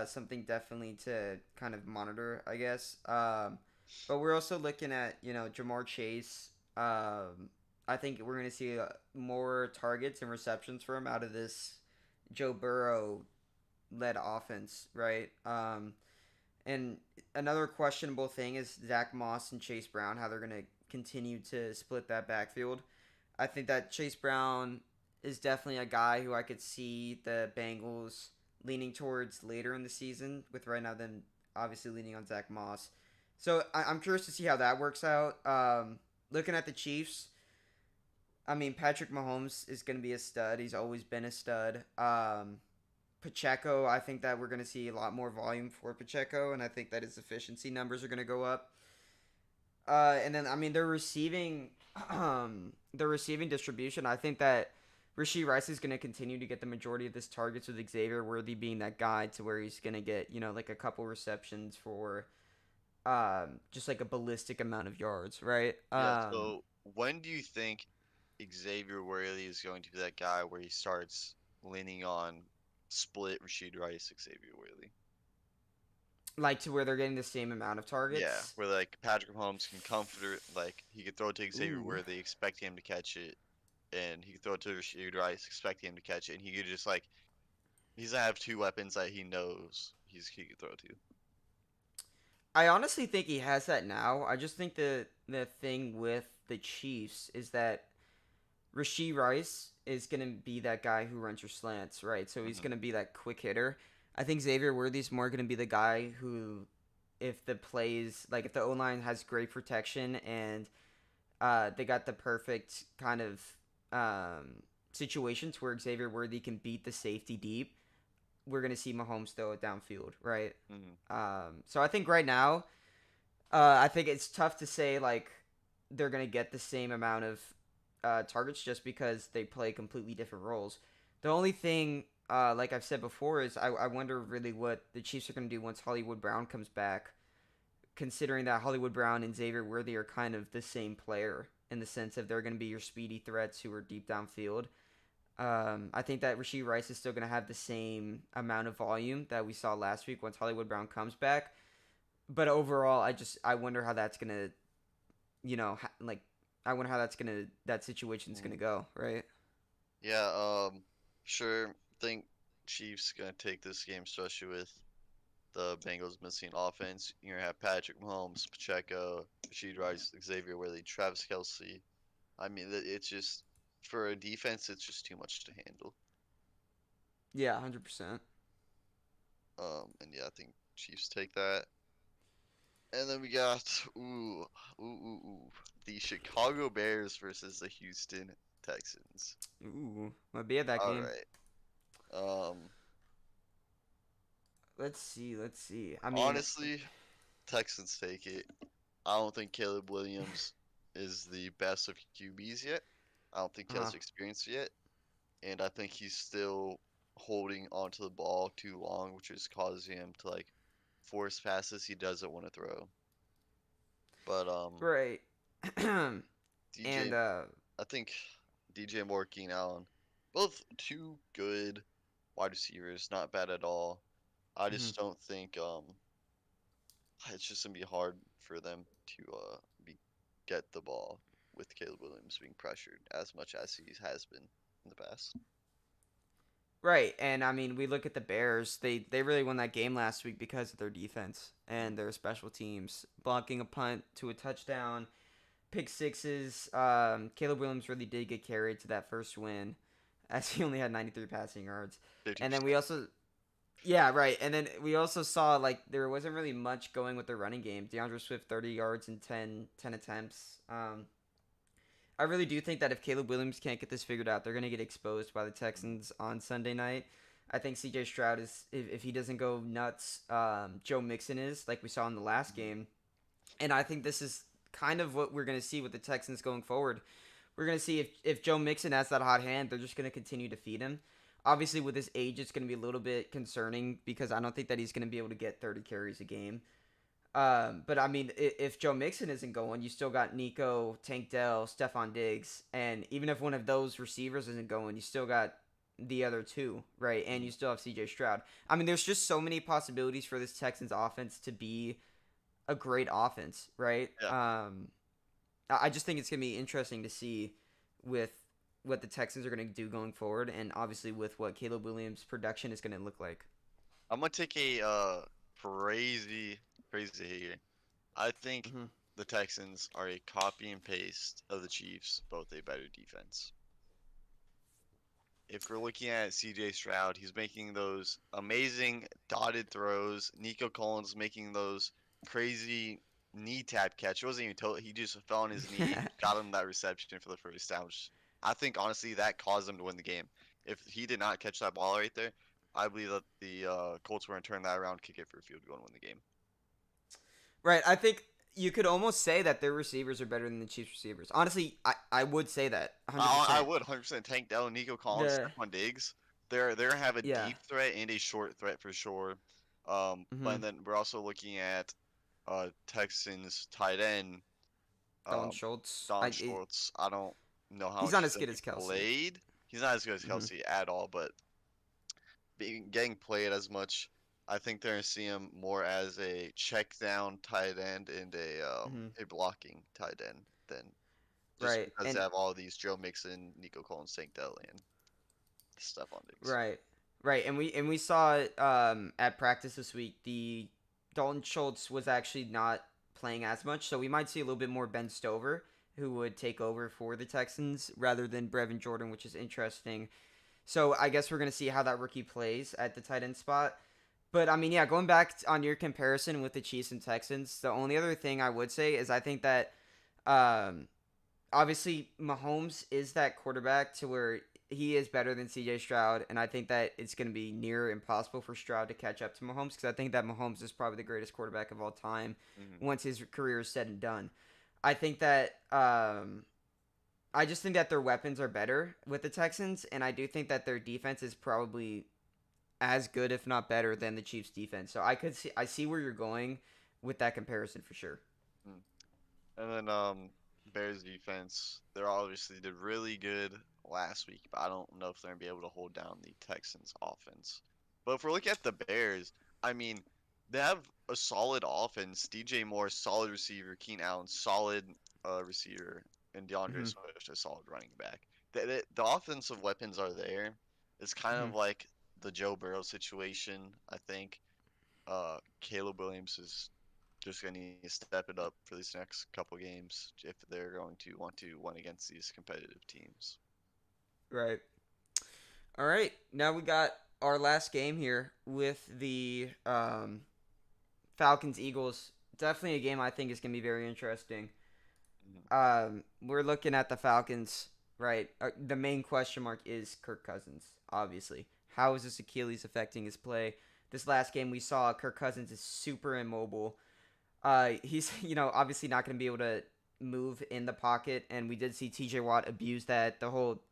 Something definitely to kind of monitor, I guess. But we're also looking at Jamar Chase. I think we're gonna see more targets and receptions for him out of this Joe Burrow led offense, right? And another questionable thing is Zach Moss and Chase Brown, how they're gonna continue to split that backfield. I think that Chase Brown is definitely a guy who I could see the Bengals leaning towards later in the season, with right now them obviously leaning on Zach Moss. So I'm curious to see how that works out. Looking at the Chiefs, I mean Patrick Mahomes is going to be a stud. He's always been a stud. Pacheco, I think that we're going to see a lot more volume for Pacheco, and I think that his efficiency numbers are going to go up. And then I mean their receiving distribution. I think that Rasheed Rice is going to continue to get the majority of his targets, with Xavier Worthy being that guy to where he's going to get like a couple receptions for just like a ballistic amount of yards, right? Yeah. So when do you think Xavier Worthy is going to be that guy where he starts leaning on split Rashid Rice, Xavier Worthy? Like to where they're getting the same amount of Yeah, targets. where like Patrick Mahomes can comfort it, like he could throw it to Xavier Ooh. Worthy, expect him to catch it, and he could throw it to Rashid Rice, expect him to catch it, and he could just like he's gonna have two weapons that he knows he could throw to. I honestly think he has that now. I just think the thing with the Chiefs is that Rasheed Rice is going to be that guy who runs your slants, right? So he's Hmm. going to be that quick hitter. I think Xavier Worthy's more going to be the guy who, if the plays, like if the O line has great protection and they got the perfect kind of situations where Xavier Worthy can beat the safety deep, we're going to see Mahomes throw it downfield, right? Hmm. So I think right now, I think it's tough to say like they're gonna get the same amount of targets just because they play completely different roles. The only thing, like I've said before, is I wonder really what the Chiefs are gonna do once Hollywood Brown comes back, considering that Hollywood Brown and Xavier Worthy are kind of the same player in the sense of they're gonna be your speedy threats who are deep downfield. I think that Rasheed Rice is still going to have the same amount of volume that we saw last week once Hollywood Brown comes back. But overall, I wonder how that's gonna like I wonder how that situation's gonna Hmm. go, right? Yeah, sure. Think Chiefs gonna take this game, especially with the Bengals missing offense. You're gonna have Patrick Mahomes, Pacheco, Rashid Rice, Xavier Worthy, Travis Kelce. I mean, it's just for a defense, it's just too much to handle. Yeah, 100%. And yeah, I think Chiefs take that. And then we got the Chicago Bears versus the Houston Texans. Ooh, might be at that All game. right. Um, Let's see. Let's see. I mean, Honestly, Texans take it. I don't think Caleb Williams is the best of QBs yet. I don't think he uh, has experience yet, and I think he's still holding onto the ball too long, which is causing him to like force passes he doesn't want to throw. But Right. And DJ, I think DJ Moore, Keenan Allen, both two good wide receivers, not bad at all. I mhm. just don't think it's just gonna be hard for them to get the ball with Caleb Williams being pressured as much as he has been in the past. Right, and I mean, we look at the Bears. They really won that game last week because of their defense and their special teams, blocking a punt to a touchdown, pick sixes. Caleb Williams really did get carried to that first win, as he only had 93 passing yards. And then 50%. we also, yeah, right. And then we also saw like there wasn't really much going with the running game. DeAndre Swift 30 yards in 10 attempts. I really do think that if Caleb Williams can't get this figured out, they're going to get exposed by the Texans on Sunday night. I think CJ Stroud is, if he doesn't go nuts, Joe Mixon is, like we saw in the last game. And I think this is kind of what we're going to see with the Texans going forward. We're going to see if Joe Mixon has that hot hand, they're just going to continue to feed him. Obviously, with his age, it's going to be a little bit concerning because I don't think that he's going to be able to get 30 carries a game. But I mean, if Joe Mixon isn't going, you still got Nico, Tank Dell, Stephon Diggs, and even if one of those receivers isn't going, you still got the other two, right? And you still have CJ Stroud. I mean, there's just so many possibilities for this Texans offense to be a great offense, right? Yeah. I just think it's gonna be interesting to see with what the Texans are gonna do going forward, and obviously with what Caleb Williams' production is gonna look like. I'm gonna take a crazy here. I think Mm-hmm. the Texans are a copy and paste of the Chiefs, both a better defense. If we're looking at CJ Stroud, he's making those amazing dotted throws. Nico Collins making those crazy knee tap catch. It wasn't even total. He just fell on his knee, got him that reception for the first down. Which I think honestly that caused him to win the game. If he did not catch that ball right there, I believe that the Colts were gonna turn that around, kick it for a field goal, and win the game. Right. I think you could almost say that their receivers are better than the Chiefs receivers. Honestly, I would say that I 100%. would 100% Tank Dell, Nico Collins, The Stephon Diggs. They're gonna have a yeah. deep threat and a short threat for sure. Mm-hmm. But then we're also looking at Texans tight end Dalton um, Schultz. Don Schwartz. I don't know how He's much not he's as gonna good be as Kelsey. played. He's not as good as Mm-hmm. Kelsey at all, but getting played as much. I think they're gonna see him more as a check down tight end and Mm-hmm. a blocking tight end than just Right. because they And have all these Joe Mixon, Nico Collins, Tank Dell, and Stephon Diggs. right. Right. And we saw it at practice this week. The Dalton Schultz was actually not playing as much, so we might see a little bit more Ben Stover, who would take over for the Texans rather than Brevin Jordan, which is interesting. So I guess we're gonna see how that rookie plays at the tight end spot. But I mean, yeah, going back on your comparison with the Chiefs and Texans, the only other thing I would say is I think that um, obviously Mahomes is that quarterback to where he is better than CJ Stroud, and I think that it's going to be near impossible for Stroud to catch up to Mahomes because I think that Mahomes is probably the greatest quarterback of all time Hmm. once his career is said and done. I think that I just think that their weapons are better with the Texans, and I do think that their defense is probably as good, if not better, than the Chiefs' defense. So I see where you're going with that comparison for sure. And then Bears defense, they're obviously did really good last week, but I don't know if they're gonna be able to hold down the Texans offense. But if we're looking at the Bears, I mean, they have a solid offense. DJ Moore, solid receiver. Keenan Allen, solid receiver, and DeAndre Hmm. Swift, a solid running back. The offensive weapons are there. It's kind Hmm. of like the Joe Burrow situation, I think. Caleb Williams is just going to need to step it up for these next couple games if they're going to want to win against these competitive teams. Right. All right. Now we got our last game here with the Falcons Eagles. Definitely a game I think is going to be very interesting. Mhm. We're looking at the Falcons, right? The main question mark is Kirk Cousins, obviously. How is this Achilles affecting his play? This last game we saw Kirk Cousins is super immobile. He's obviously not going to be able to move in the pocket, and we did see T.J. Watt abuse that. The whole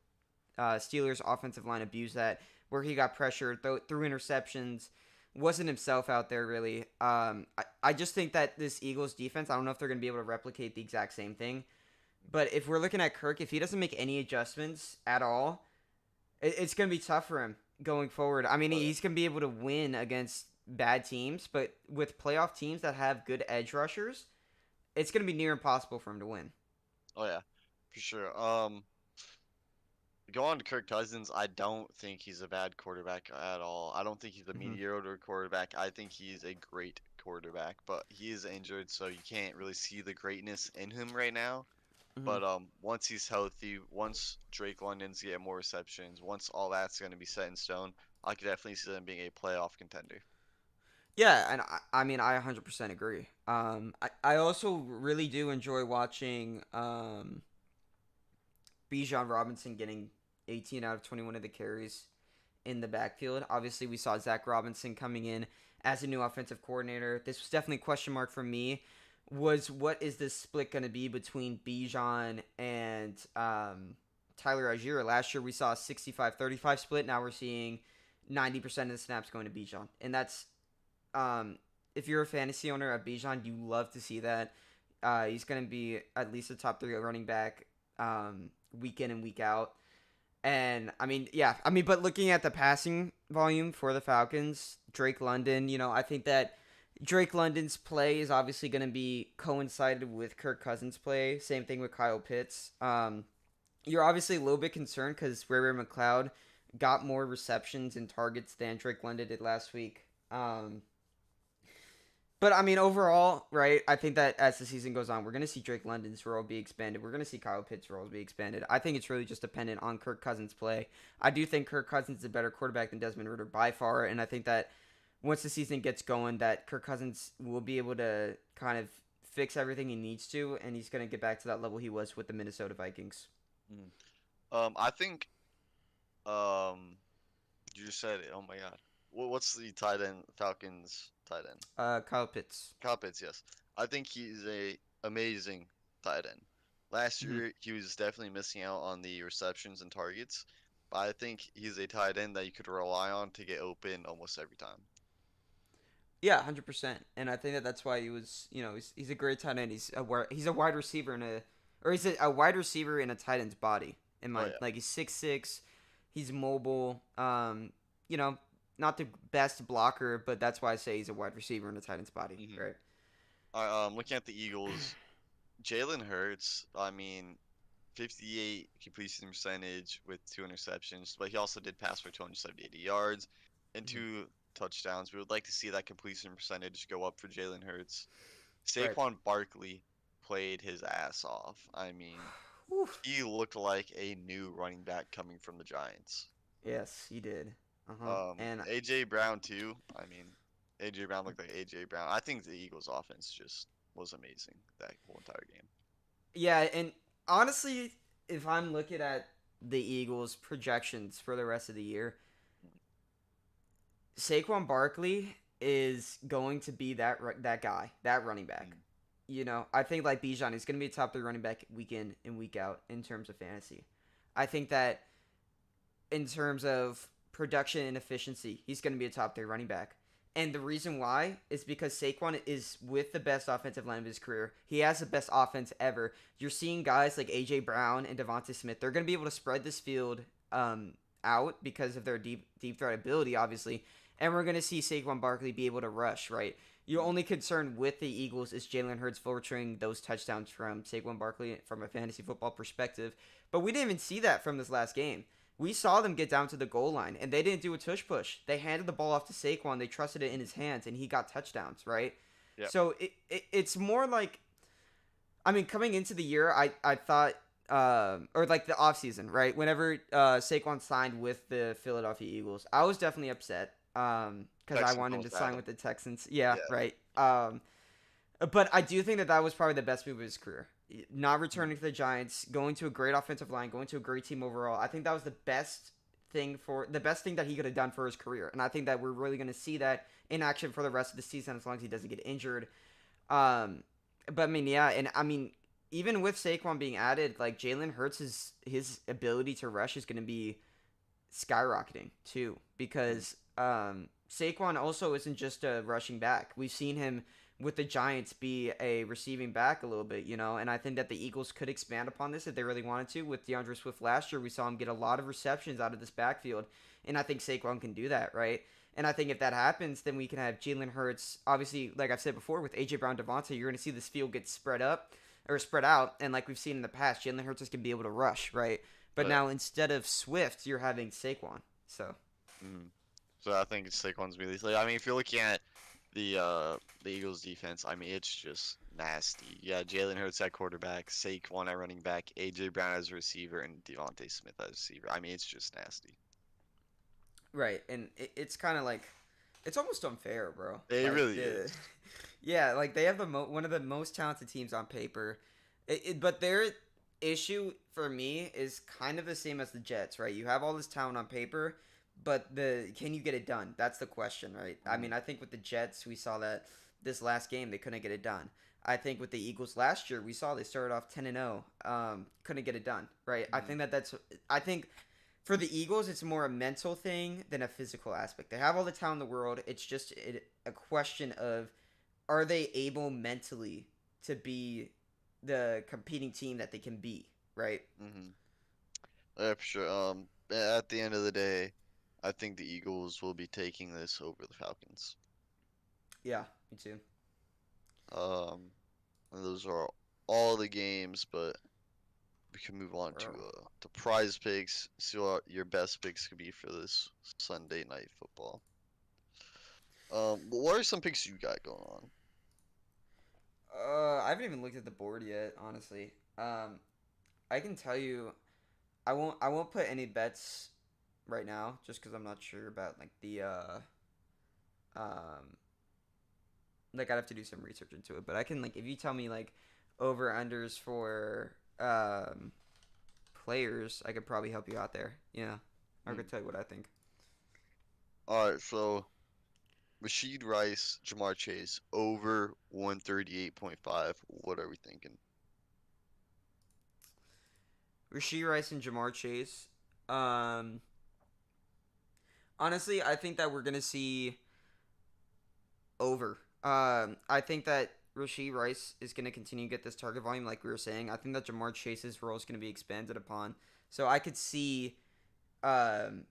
Steelers offensive line abused that, where he got pressured, threw interceptions, wasn't himself out there really. I just think that this Eagles defense, I don't know if they're going to be able to replicate the exact same thing. But if we're looking at Kirk, if he doesn't make any adjustments at all, it's going to be tough for him going forward. I mean, Oh yeah. he's going to be able to win against bad teams, but with playoff teams that have good edge rushers, it's going to be near impossible for him to win. Oh yeah, for sure. Go on to Kirk Cousins. I don't think he's a bad quarterback at all. I don't think he's a Hmm. mediocre quarterback. I think he's a great quarterback, but he is injured, so you can't really see the greatness in him right now. Hmm. But once he's healthy, once Drake London's get more receptions, once all that's going to be set in stone, I could definitely see them being a playoff contender. Yeah, and I mean, I 100% agree. I also really do enjoy watching Bijan Robinson getting 18 out of 21 of the carries in the backfield. Obviously, we saw Zach Robinson coming in as a new offensive coordinator. This was definitely a question mark for me. Was what is this split going to be between Bijan and Tyler Algier? Last year we saw a 65-35 split. Now we're seeing 90% of the snaps going to Bijan. And that's, if you're a fantasy owner of Bijan, you love to see that. He's going to be at least a top 3 running back week in and week out. And I mean, yeah, I mean, but looking at the passing volume for the Falcons, Drake London, I think that Drake London's play is obviously going to be coincided with Kirk Cousins' play. Same thing with Kyle Pitts. You're obviously a little bit concerned because Ray McLeod got more receptions and targets than Drake London did last week. But I mean, overall, right? I think that as the season goes on, we're gonna see Drake London's role be expanded. We're gonna see Kyle Pitts' role be expanded. I think it's really just dependent on Kirk Cousins' play. I do think Kirk Cousins is a better quarterback than Desmond Ridder by far, and I think that once the season gets going, that Kirk Cousins will be able to kind of fix everything he needs to, and he's gonna get back to that level he was with the Minnesota Vikings. Mm. I think you just said it. Oh my God. What's the tight end? Falcons tight end. Kyle Pitts. Kyle Pitts, yes. I think he's a amazing tight end. Last Hmm. year, he was definitely missing out on the receptions and targets, but I think he's a tight end that you could rely on to get open almost every time. Yeah, 100%. And I think that that's why he was, he's a great tight end. He's a wide receiver or he's a wide receiver in a tight end's body. In Oh my yeah. like he's 6'6", he's mobile. You know, not the best blocker, but that's why I say he's a wide receiver in a tight end's body, Hmm. right? Looking at the Eagles, Jalen Hurts, I mean, 58 completion percentage with 2 interceptions, but he also did pass for 278 yards and Hmm. 2 touchdowns. We would like to see that completion percentage go up for Jalen Hurts. Right. Saquon Barkley played his ass off. I mean, Whew. he looked like a new running back coming from the Giants. Yes, he did. And AJ Brown too. I mean, AJ Brown looked like AJ Brown. I think the Eagles offense just was amazing that whole entire game. yeah, and honestly, if I'm looking at the Eagles' projections for the rest of the year, Saquon Barkley is going to be that guy, that running back. Mm. I think like Bijan is going to be a top 3 running back week in and week out in terms of fantasy. I think that in terms of production and efficiency, he's going to be a top 3 running back. And the reason why is because Saquon is with the best offensive line of his career. He has the best offense ever. You're seeing guys like AJ Brown and Devonta Smith. They're going to be able to spread this field out because of their deep threat ability, obviously. And we're going to see Saquon Barkley be able to rush, right? Your only concern with the Eagles is Jalen Hurts filtering those touchdowns from Saquon Barkley from a fantasy football perspective. But we didn't even see that from this last game. We saw them get down to the goal line, and they didn't do a tush push. They handed the ball off to Saquon. They trusted it in his hands, and he got touchdowns, right? Yep. So it's more like, I mean, coming into the year, I thought, or like the offseason, right? Whenever Saquon signed with the Philadelphia Eagles, I was definitely upset because I Texans wanted to almost had sign him. with the Texans. Yeah, Yeah. right. But I do think that that was probably the best move of his career. Not Mm. returning to the Giants, going to a great offensive line, going to a great team overall. I think that was the best thing that he could have done for his career. And I think that we're really going to see that in action for the rest of the season as long as he doesn't get injured. Um, but I mean, yeah, and I mean, even with Saquon being added, like Jalen Hurts, his ability to rush is going to be skyrocketing too, because Saquon also isn't just a rushing back. We've seen him with the Giants be a receiving back a little bit, and I think that the Eagles could expand upon this if they really wanted to. With DeAndre Swift last year, we saw him get a lot of receptions out of this backfield, and I think Saquon can do that, right? And I think if that happens, then we can have Jalen Hurts. Obviously, like I've said before, with AJ Brown, Devontae, you're going to see this field get spread up or spread out, and like we've seen in the past, Jalen Hurts is going to be able to rush, right? But But now instead of Swift, you're having Saquon. So mm, so I think Saquon's really. Like, I mean, if you're looking at the Eagles defense, I mean, it's just nasty. Yeah, Jalen Hurts at quarterback, Saquon at running back, AJ Brown as a receiver, and Devontae Smith as a receiver. I mean, it's just nasty. right, and it's kind of like it's almost unfair, bro. It Like really is. yeah, like they have one of the most talented teams on paper, but their issue for me is kind of the same as the Jets, right? You have all this talent on paper, but the can you get it done? That's the question, right? I mean, I think with the Jets, we saw that this last game they couldn't get it done. I think with the Eagles last year, we saw they started off 10-0, couldn't get it done, right? I think I think for the Eagles, it's more a mental thing than a physical aspect. They have all the talent in the world. It's just a question of are they able mentally to be the competing team that they can be, right? Mm-hmm. Yeah, for sure. At the end of the day, I think the Eagles will be taking this over the Falcons. Yeah, me too. Um, and those are all the games, but we can move on Bro. to prize picks. See what your best picks could be for this Sunday night football. But what are some picks you got going on? I haven't even looked at the board yet, honestly. I can tell you, I won't put any bets right now, just because I'm not sure about like the um, like I'd have to do some research into it. But I can like if you tell me like over unders for players, I could probably help you out there. Yeah, I Hmm. could tell you what I think. All right, so Rashid Rice, Jamar Chase over 138.5. What are we thinking? Rasheed Rice and Jamar Chase. Um, Honestly, I think that we're gonna see over. I think that Rasheed Rice is going to continue to get this target volume, like we were saying. I think that Jamar Chase's role is going to be expanded upon. So I could see um,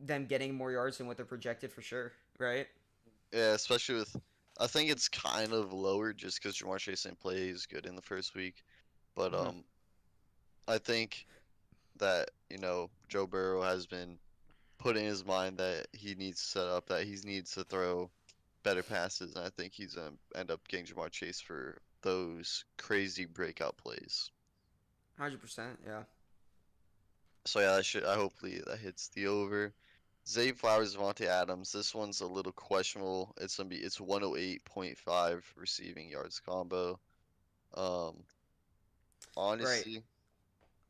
them getting more yards than what they're projected for sure, right? Yeah, especially with, I think it's kind of lower just because Jamar Chase didn't play as good in the first week. But Mm-hmm. I think that Joe Burrow has been put in his mind that he needs to set up, that he needs to throw better passes, and I think he's gonna end up getting Jamar Chase for those crazy breakout plays. 100%, yeah. So yeah, I hopefully that hits the over. Zay Flowers, Devontae Adams. This one's a little questionable. It's 108.5 receiving yards combo. Um, Right. honestly,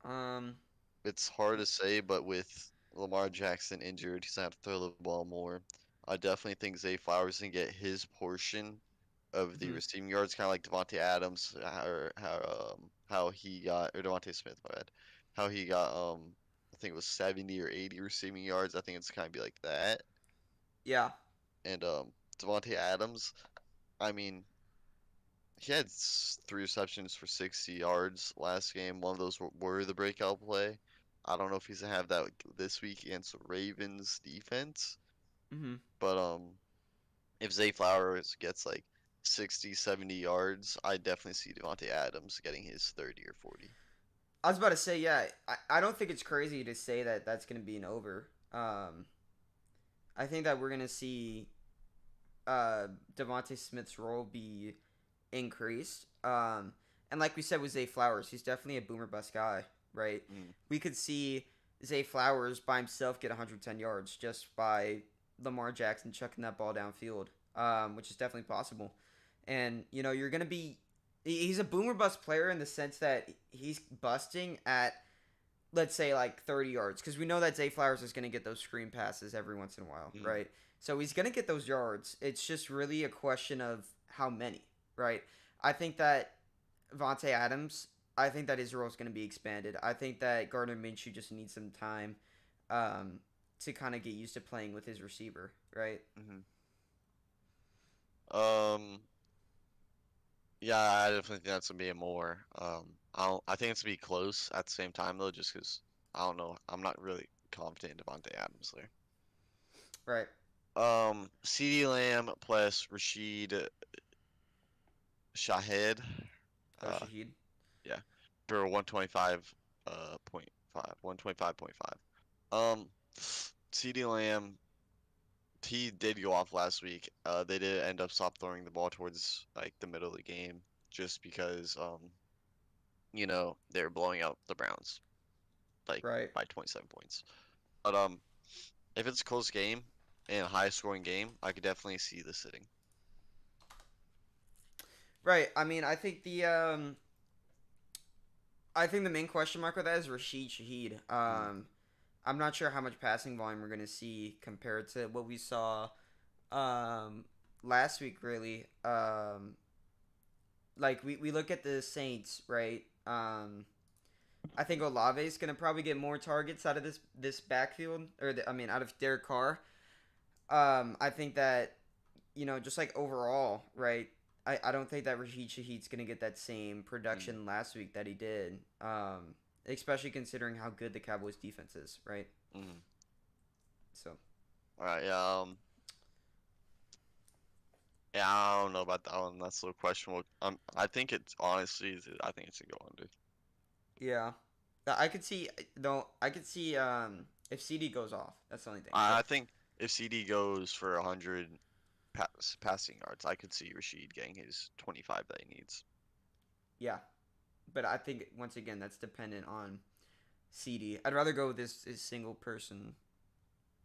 Um, it's hard to say, but with Lamar Jackson injured, he's gonna have to throw the ball more. I definitely think Zay Flowers can get his portion of the mhm. receiving yards, kind of like Devontae Adams, or how he got, or Devontae Smith, my bad, how he got I think it was 70 or 80 receiving yards. I think it's kind of be like that. Yeah. And Devontae Adams, I mean, he had three receptions for 60 yards last game. One of those were the breakout play. I don't know if he's gonna have that this week against the Ravens defense, Mm-hmm. but if Zay Flowers gets like 60, 70 yards, I definitely see Devontae Adams getting his 30 or 40. I was about to say, yeah, I don't think it's crazy to say that that's going to be an over. I think that we're going to see Devontae Smith's role be increased. And like we said with Zay Flowers, he's definitely a boomer bust guy, right? Mm, We could see Zay Flowers by himself get 110 yards just by Lamar Jackson chucking that ball downfield, which is definitely possible. And you're gonna be. He's a boomer bust player in the sense that he's busting at, let's say, like 30 yards, because we know that Zay Flowers is gonna get those screen passes every once in a while, mm, right? So he's gonna get those yards. It's just really a question of how many, right? I think that Vontae Adams, I think that his role is going to be expanded. I think that Gardner Minshew just needs some time to kind of get used to playing with his receiver, right? Hmm. Um, yeah, I definitely think that's gonna be a more. I think it's gonna be close at the same time though, just because I don't know. I'm not really confident in Devontae Adams there. Right. CeeDee Lamb plus Rashid Shahed. Oh, Uh, Shahid. yeah, for 125 point five, 125.5. Um, CeeDee Lamb, he did go off last week. They did end up stop throwing the ball towards like the middle of the game just because they were blowing out the Browns like Right. by 27 points. But if it's a close game and a high scoring game, I could definitely see the sitting. Right. I mean, I think the main question mark with that is Rashid Shaheed. Mm, I'm not sure how much passing volume we're gonna see compared to what we saw last week. Really, like we look at the Saints, right? I think Olave is gonna probably get more targets out of this backfield, I mean, out of Derek Carr. I think that just like overall, right? I don't think that Rashid Shaheed's gonna get that same mm, production last week that he did. Especially considering how good the Cowboys defense is, right? mm. So All right, yeah, yeah, I don't know about that one. That's a little questionable. I think it's honestly, I think it's a go under. yeah, I could see though. I could see if CD goes off. That's the only thing. I think if CD goes for 100 passing yards, I could see Rashid getting his 25 that he needs. Yeah, but I think once again that's dependent on CD. I'd rather go with this single person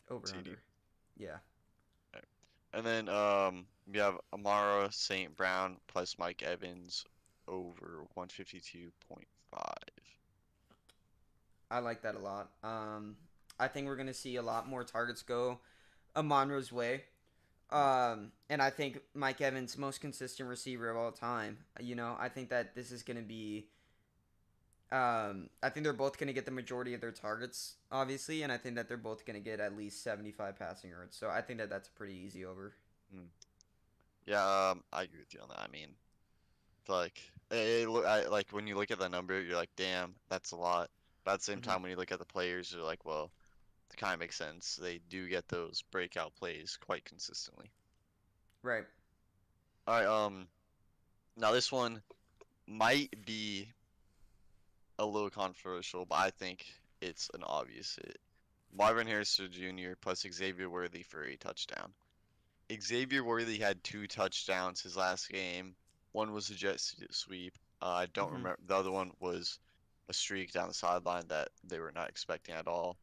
over CD. under. Yeah. And then we have Amara St. Brown plus Mike Evans over 152.5. I like that a lot. I think we're gonna see a lot more targets go Amonro's way. And I think Mike Evans, most consistent receiver of all time. I think that this is gonna be. I think they're both gonna get the majority of their targets, obviously, and I think that they're both gonna get at least 75 passing yards. So I think that that's a pretty easy over. Hmm. Yeah, I agree with you on that. I mean, it's like like when you look at the number, you're like, damn, that's a lot. But at the same Hmm. time, when you look at the players, you're like, well, it kind of makes sense. They do get those breakout plays quite consistently. Right. All right, now this one might be a little controversial, but I think it's an obvious hit. Marvin Harrison Jr. plus Xavier Worthy for a touchdown. Xavier Worthy had 2 touchdowns his last game. One was a jet sweep. I don't Hmm. remember. The other one was a streak down the sideline that they were not expecting at all.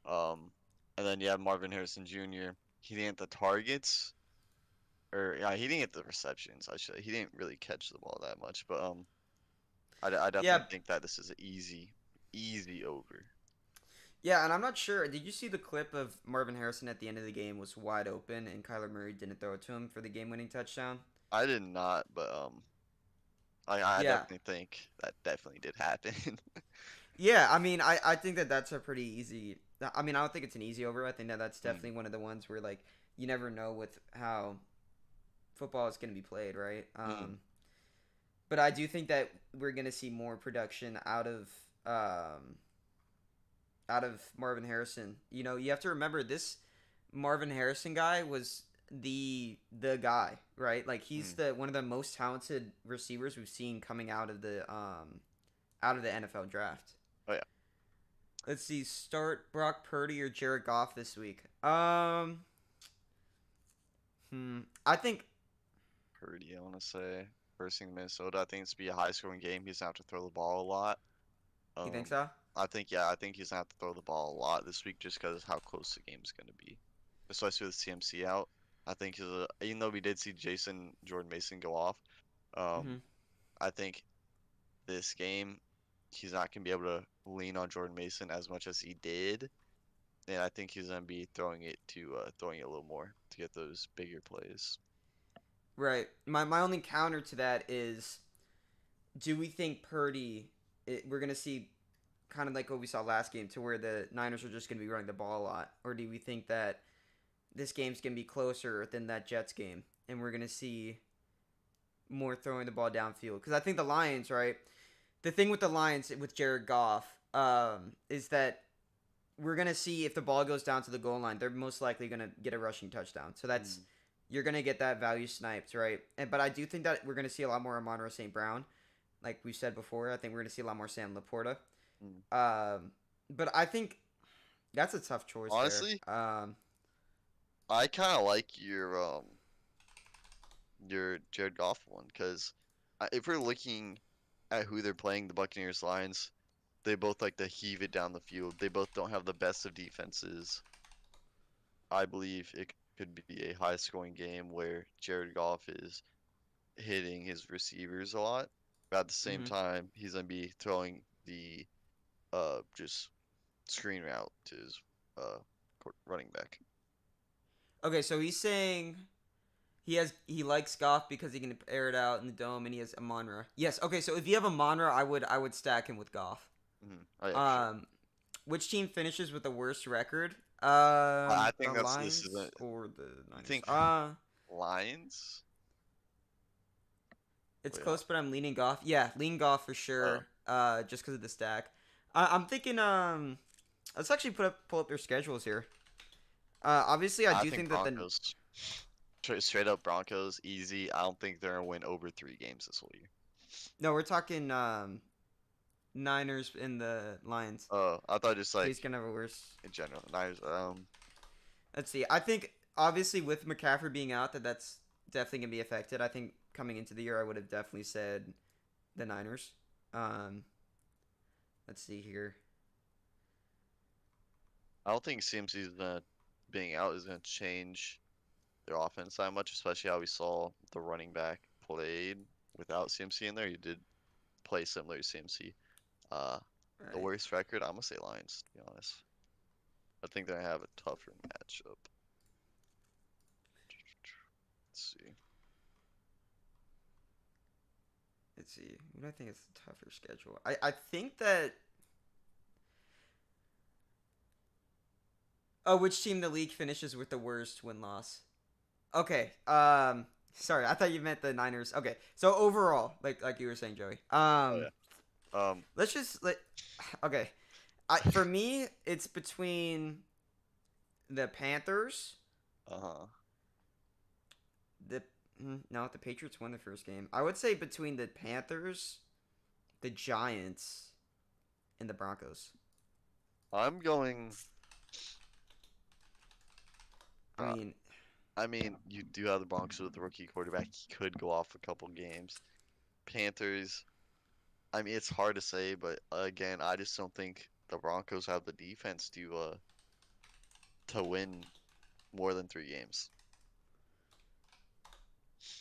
Um, and then you have Marvin Harrison Jr. He didn't get the targets, or yeah, he didn't get the receptions. He didn't really catch the ball that much, but I definitely Yeah. think that this is an easy over. Yeah, and I'm not sure. Did you see the clip of Marvin Harrison at the end of the game was wide open and Kyler Murray didn't throw it to him for the game-winning touchdown? I did not, but I Yeah. definitely think that definitely did happen. Yeah, I mean, I think that that's a pretty easy. I mean, I don't think it's an easy over. I think that that's Mm, definitely one of the ones where like you never know with how football is going to be played, right? mm, But I do think that we're going to see more production um, out of Marvin Harrison. You have to remember this Marvin Harrison guy was the guy, right? Like he's mm. the one of the most talented receivers we've seen coming out of the NFL draft. Oh yeah, Let's see. Start Brock Purdy or Jared Goff this week. I think. Purdy, I want to say. First thing Minnesota, I think it's be a high scoring game. He's gonna have to throw the ball a lot. You think Um, so? I think he's gonna have to throw the ball a lot this week just because of how close the game's gonna be. Especially with CMC out. I think even though we did see Jason Jordan Mason go off, um, Hmm. I think this game he's not gonna be able to lean on Jordan Mason as much as he did, and I think he's gonna be throwing it a little more to get those bigger plays. Right. My only counter to that is, do we think Purdy? We're gonna see kind of like what we saw last game, to where the Niners are just going to be running the ball a lot, or do we think that this game's going to be closer than that Jets game, and we're going to see more throwing the ball downfield? Because I think the Lions, right? The thing with the Lions with Jared Goff is that we're gonna see if the ball goes down to the goal line, they're most likely gonna get a rushing touchdown. So that's you're gonna get that value sniped, right? But I do think that we're gonna see a lot more Amon-Ra St. Brown, like we said before. I think we're gonna see a lot more Sam Laporta. But I think that's a tough choice Honestly, there. I kind of like your Jared Goff one because if we're looking at who they're playing, the Buccaneers Lions, they both like to heave it down the field. They both don't have the best of defenses. I believe it could be a high scoring game where Jared Goff is hitting his receivers a lot. But at the same Mhm. time, he's gonna be throwing the just screen route to his uh running back. Okay, so he's saying he likes Goff because he can air it out in the dome, and he has Amon-Ra. Yes. Okay, so if you have Amon-Ra, I would stack him with Goff. Oh yeah, for sure. Which team finishes with the worst record? I The think this is Lions or the I Niners? think Lions. It's Wait, close, but I'm leaning Goff. Yeah, lean Goff for uh, sure. Just because of the stack. I'm thinking. Let's actually pull up their schedules here. Obviously, I I do think think that the Broncos. Straight up Broncos, easy. I don't think they're gonna win over 3 games this whole year. no, we're talking Niners and the Lions. I thought just like Who's gonna have a worse? in general, Niners. Let's see. I think obviously with McCaffrey being out, that's definitely gonna be affected. I think coming into the year, I would have definitely said the Niners. Um, let's see here. I don't think CMC's gonna being out is gonna change their offense that much, especially how we saw the running back played without CMC in there. He did play similar to CMC. Uh, the Right. worst record, I'm gonna say Lions, to be honest. I think they have a tougher matchup. Let's see. Let's see. What do I think is the tougher schedule? I think that. Oh, which team in the league finishes with the worst win loss? Okay. Sorry, I thought you meant the Niners. Okay, so overall, like you were saying, Joey. Oh yeah. Let's just let. Okay, for me, it's between the Panthers. Uh-huh. The no, the Patriots won the first game. I would say between the Panthers, the Giants, and the Broncos. I'm going. I Uh, mean, I mean, you do have the Broncos with the rookie quarterback. He could go off a couple games. Panthers. I mean, it's hard to say, but again, I just don't think the Broncos have the defense to win more than 3 games.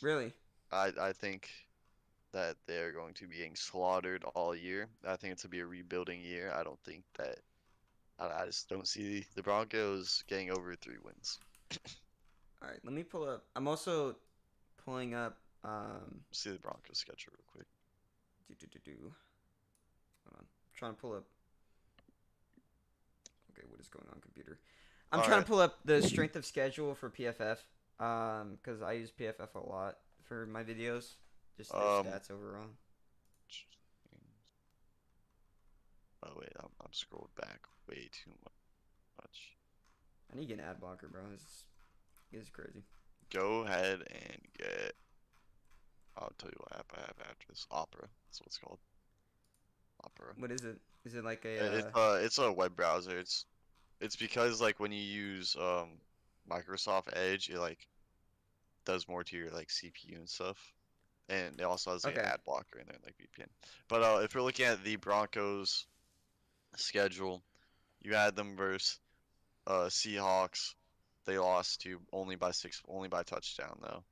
really. I think that they're going to be getting slaughtered all year. I think it's to be a rebuilding year. I don't think that I just don't see the Broncos getting over 3 wins. All right, let me pull up. I'm also pulling up. See the Broncos schedule real quick. Hold on. I'm trying to pull up. Okay, what is going on, computer? I'm All trying right. to pull up the strength of schedule for PFF. Because I use PFF a lot for my videos. Just their Um. stats overall. Oh wait, I'm scrolled back way too much. I need to get an ad blocker, bro. This is crazy. Go ahead and get. I'll tell you what app I have after this. Opera. That's what it's called. Opera. What is it? Is it like It's a web browser. It's because like when you use Microsoft Edge, it like does more to your like CPU and stuff, and it also has like an okay? ad blocker in there, like VPN. But if you're looking at the Broncos schedule, you had them versus Seahawks. They lost to only by touchdown though.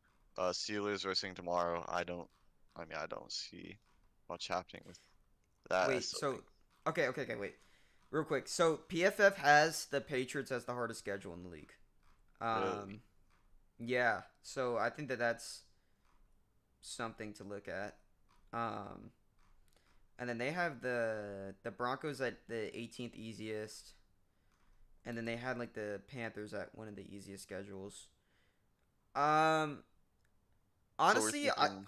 Steelers racing tomorrow. I don't see much happening with that. I Wait. still So, think. okay. Wait, real quick. So PFF has the Patriots as the hardest schedule in the league. Really? Yeah. So I think that that's something to look at. Um, and then they have the Broncos at the 18th easiest, and then they had like the Panthers at one of the easiest schedules. Um, So we're honestly, thinking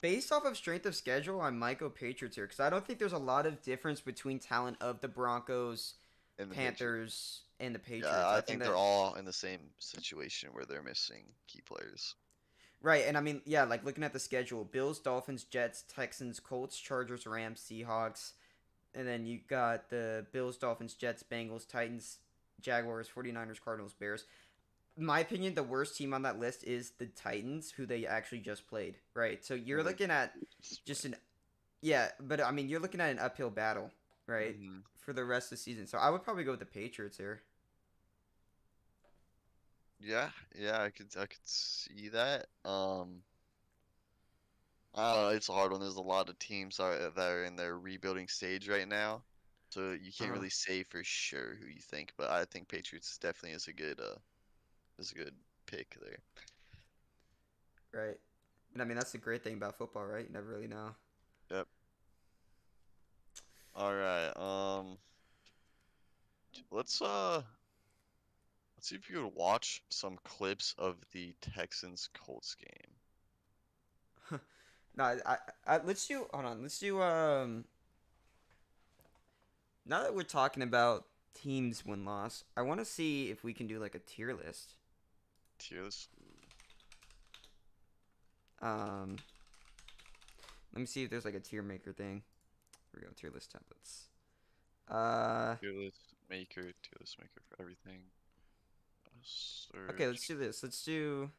based off of strength of schedule, I might go Patriots here because I don't think there's a lot of difference between talent of the Broncos, in the Patriots. Panthers, and the Yeah, Patriots. I I think think they're that all in the same situation where they're missing key players. right, and I mean, yeah, like looking at the schedule: Bills, Dolphins, Jets, Texans, Colts, Chargers, Rams, Seahawks, and then you got the Bills, Dolphins, Jets, Bengals, Titans, Jaguars, 49ers, Cardinals, Bears. In my opinion, the worst team on that list is the Titans, who they actually just played. Right, so you're And they looking at just just an yeah, but I mean, you're looking at an uphill battle, right, hmm for the rest of the season. So I would probably go with the Patriots here. Yeah, yeah, I could see that. I don't know, it's a hard one. There's a lot of teams that are in their rebuilding stage right now, so you can't Uh-huh. really say for sure who you think. But I think Patriots definitely is a good pick there. Right, and I mean that's the great thing about football, right? You never really know. Yep. All right. Let's let's see if you could watch some clips of the Texans Colts game. No, let's do. Hold on. Let's do. Now that we're talking about teams win loss, I want to see if we can do like a tier list. Tiers. Um, let me see if there's like a tier maker thing. Here we go. Tier list templates. Uh, Tier list maker for everything. okay. Let's Search. do this. Let's do.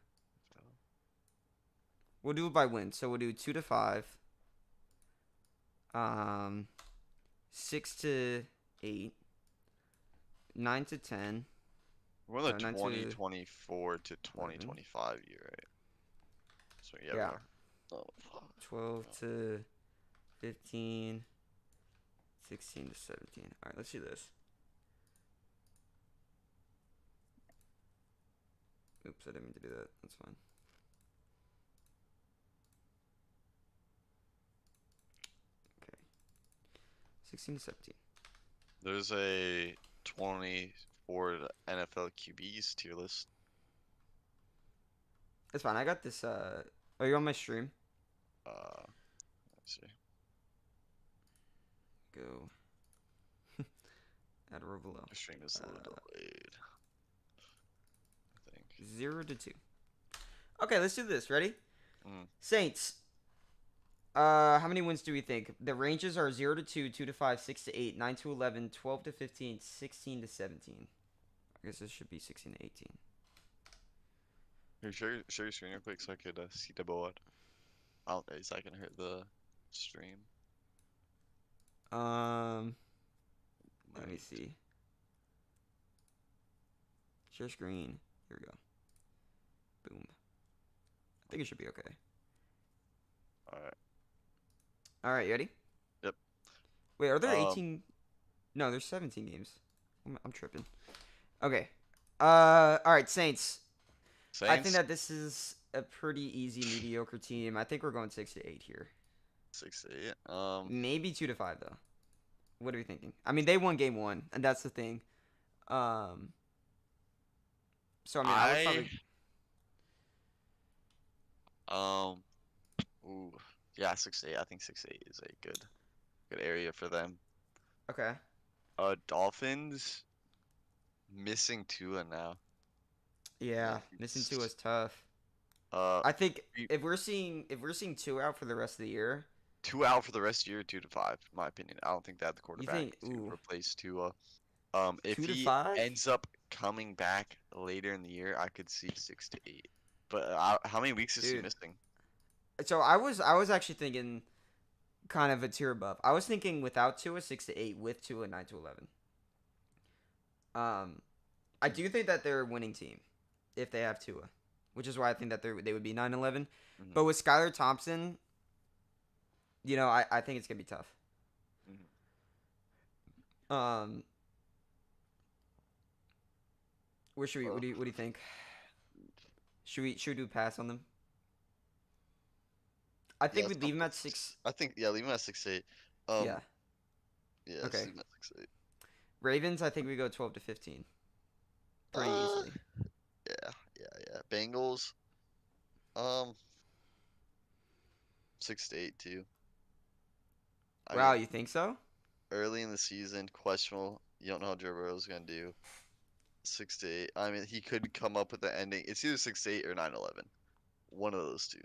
We'll do it by win. So we'll do 2 to 5. Um, 6 to 8. 9 to 10. We're in the No, 9 to 2024 to 11. 2025 year, right? So yeah, we Yeah. are. Oh, fuck. 12 to 15. 16 to 17. All right, let's do this. Oops, I didn't mean to do that. That's fine. Okay. 16 to 17. There's a 24 NFL QBs tier list. That's fine. I got this. Are you on my stream? Let's see. Go. Add a row below. The stream is a little Uh, delayed, I think. 0 to 2. Okay, let's do this. Ready? Mm. Saints. How many wins do we think? The ranges are 0 to 2, 2 to 5, 6 to 8, 9 to 11, 12 to 15, 16 to 17. I guess this should be 16 to 18. Here, share your screen real quick so I could see the board. Oh, so I can hear the stream. Let me see. Share screen. Here we go. Boom. I think it should be okay. Alright. All right, you ready? Yep. Wait, are there 18? No, there's 17 games. I'm tripping. Okay. All right, Saints. I think Saints? that this is a pretty easy mediocre team. I think we're going 6 to 8 here. 6 to 8. Maybe 2 to 5 though. What are we thinking? I mean, they won game 1, and that's the thing. So I mean, I would probably. Ooh, yeah, 6 to 8. I think 6 to 8 is a good area for them. Okay. Dolphins missing Tua now. Yeah, missing two is tough. Uh, I think we- if we're seeing 2 out for the rest of the year, 2 out for the rest of the year, 2 to 5, in my opinion. I don't think they have the you quarterback think to ooh replace Tua. If 2 to he 5? ends up coming back later in the year, I could see 6 to 8. But how many weeks is he Dude. missing? So I was actually thinking kind of a tier above. I was thinking without Tua 6 to 8, with Tua 9 to 11. I do think that they're a winning team if they have Tua, which is why I think that they would be 9-11. Mhm. But with Skylar Thompson, I think it's gonna be tough. Mhm. Where should we? What do you think? Should we do a pass on them? I Yeah, think we'd leave them something. at 6. I think leave him at 6-8. Yeah. Yeah, let's Okay. leave him at 6-8. Ravens, I think we go 12 to 15 pretty Uh, easily. yeah, yeah. Bengals, um, 6-8 too. I Wow, mean, you think so? early in the season, questionable. You don't know how Joe Burrow's gonna do. 6-8. I mean, he could come up with the ending. It's either 6-8 or 9-11. One of those two.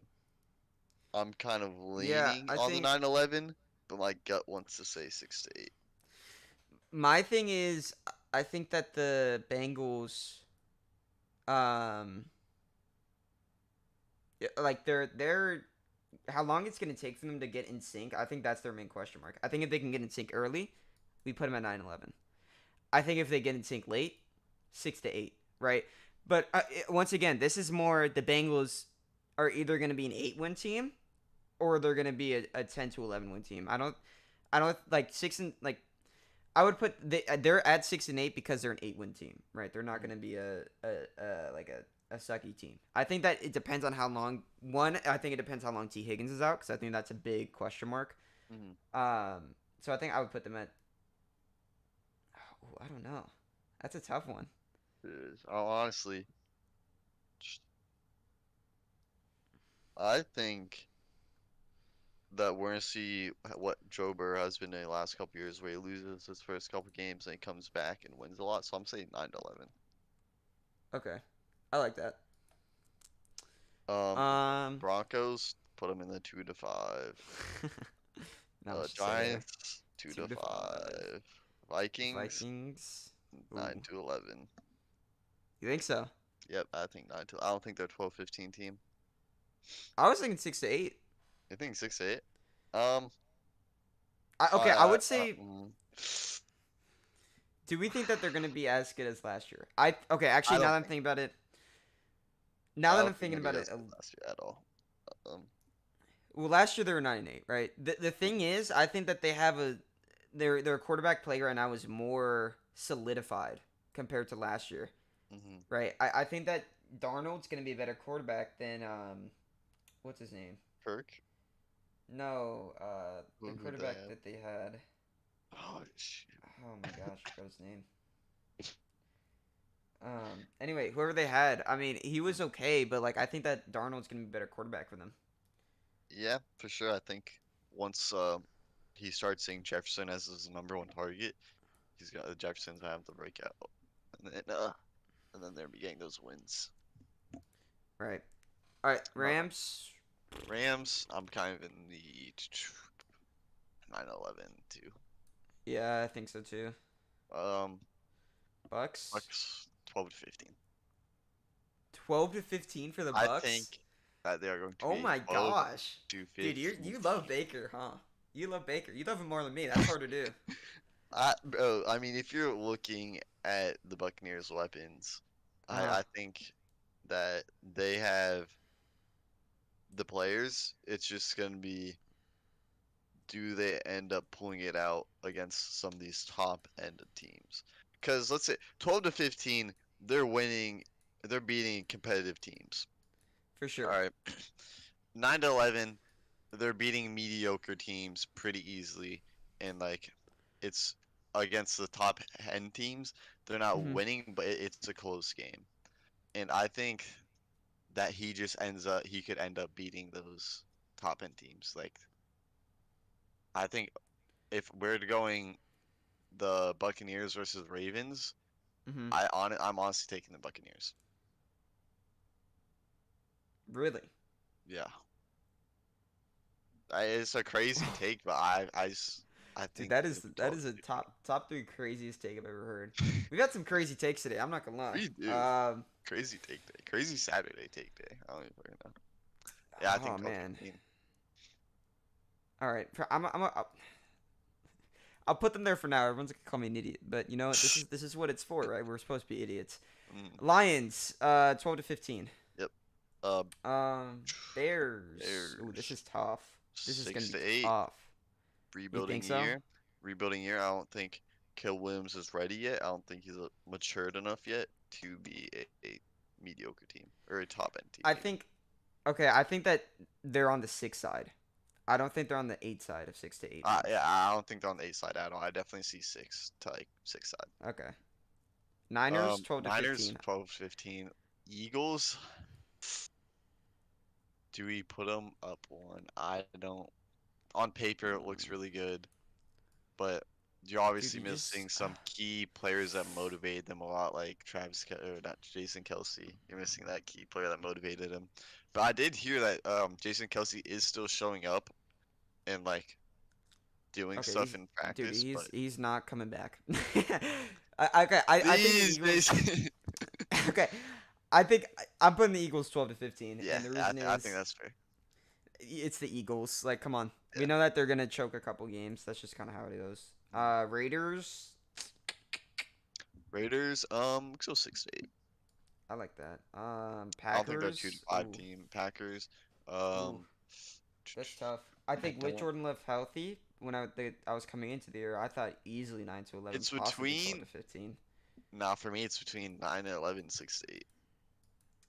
I'm kind of Yeah, leaning I on the think 9-11, but my gut wants to say 6-8. my thing is I think that the Bengals um yeah, like they're how long it's going to take for them to get in sync. I think that's their main question mark. I think if they can get in sync early, we put them at 9-11. I think if they get in sync late, 6 to 8, right? But once again, this is more the Bengals are either going to be an 8-win team or they're going to be a 10 to 11 win team. I don't like 6 and like I would put they're at 6 and 8 because they're an 8-win team, right? They're not going to be a sucky team. I think that it depends on how long. One, I think it depends how long T Higgins is out because I think that's a big question mark. Mm-hmm. So I think I would put them at. Oh, I don't know. That's a tough one. Honestly, just- I think that we're gonna see what Joe Burrow has been in the last couple years, where he loses his first couple games and he comes back and wins a lot. So I'm saying 9-11. Okay, I like that. Um, Um, Broncos put them in the 2-5. Not much to say there. Giants two Two to to five. five. Vikings Vikings. Ooh, 9-11. you think so? Yep, I think 9 to. I don't think they're 12-15 team. I was thinking 6 to 8. I think 6-8. Um, Okay, I would I, say. Do we think that they're going to be as good as last year? Okay. I Actually, now don't that I'm think. thinking about it, I now that I'm don't think thinking they're about gonna be it, as good last year at all. Um, well, last year they were 9-8, right? The thing is, I think that they have their quarterback play right now is more solidified compared to last year, mhm. right? I think that Darnold's going to be a better quarterback than what's his name? Kirk, No, the who they quarterback have? that they had. Oh shit. Oh my gosh, I forgot his name. Anyway, whoever they had, I mean, he was okay, but like I think that Darnold's gonna be a better quarterback for them. Yeah, for sure. I think once he starts seeing Jefferson as his number one target, he's got Jefferson's gonna have to break out, and then they'll be getting those wins. Right. All right, Uh, Rams. Rams, I'm kind of in the 9-11 too. Yeah, I think so too. Um, Bucks. Bucks 12-15. 12 to 15 for the I Bucks. think that they are going to Oh be my 12 gosh. to Dude, 15. you love Baker, huh? You love Baker. You love him more than me. That's hard to do. Bro, I mean, if you're looking at the Buccaneers' weapons, Uh-huh. I think that they have the players. It's just gonna be, do they end up pulling it out against some of these top end teams? Because let's say 12 to 15, they're winning, they're beating competitive teams. For All sure. right, 9 to 11, they're beating mediocre teams pretty easily, and like it's against the top end teams. They're not Hmm. winning, but it's a close game. And I think that he could end up beating those top end teams. Like I think if we're going the Buccaneers versus Ravens, Hmm. I'm honestly taking the Buccaneers. Really? Yeah, it's a crazy take, but I Dude, think it'll be that 12 is a to top three craziest take I've ever heard. 15. We've had some crazy takes today. I'm not gonna We do. lie. Crazy take day. Crazy Saturday take day. I don't even fucking know. Yeah, I Oh think 12 man. 15. All right. I'll put them there for now. Everyone's gonna call me an idiot, but you know what? This is what it's for, right? We're supposed to be idiots. Mm, Lions, 12 to 15. yep. Uh, Bears. Ooh, this Bears. is tough. This is gonna 6 be to 8. tough. You Rebuilding think so? year. Rebuilding year. I don't think Kill Williams is ready yet. I don't think he's matured enough yet to be a mediocre team or a top end team I even. think. Okay, I think that they're on the 6 side. I don't think they're on the 8 side of 6 to 8 wins. Yeah, I don't think they're on the 8 side at all. I definitely see 6 to like 6 side. Okay. Niners 12 to Niners 15. 12-15. Eagles, do we put them up one? I don't. On paper, it looks Mm, really good, but you're Dude, obviously you just missing some key players that motivated them a lot, like or not Jason Kelsey. You're missing that key player that motivated him. But I did hear that Jason Kelsey is still showing up and like doing okay. stuff in Dude, practice, but he's not coming back. I think the please, Eagles. Mason. Okay, I'm putting the Eagles 12 to 15, Yeah, and the reason I think is that's fair. it's the Eagles. Like, come on, Yeah. we know that they're gonna choke a couple games. That's just kind of how it goes. Raiders. Raiders, let's go 6-8. I like that. I don't think they're 2 to Packers. 5 Ooh, team. Packers, ooh, um, that's tough. I I think with don't. Jordan Love healthy, when I was coming into the year, I thought easily 9 to 11, It's possibly 12 to between. 15. Nah, for me, it's between 9 and 11, 6-8.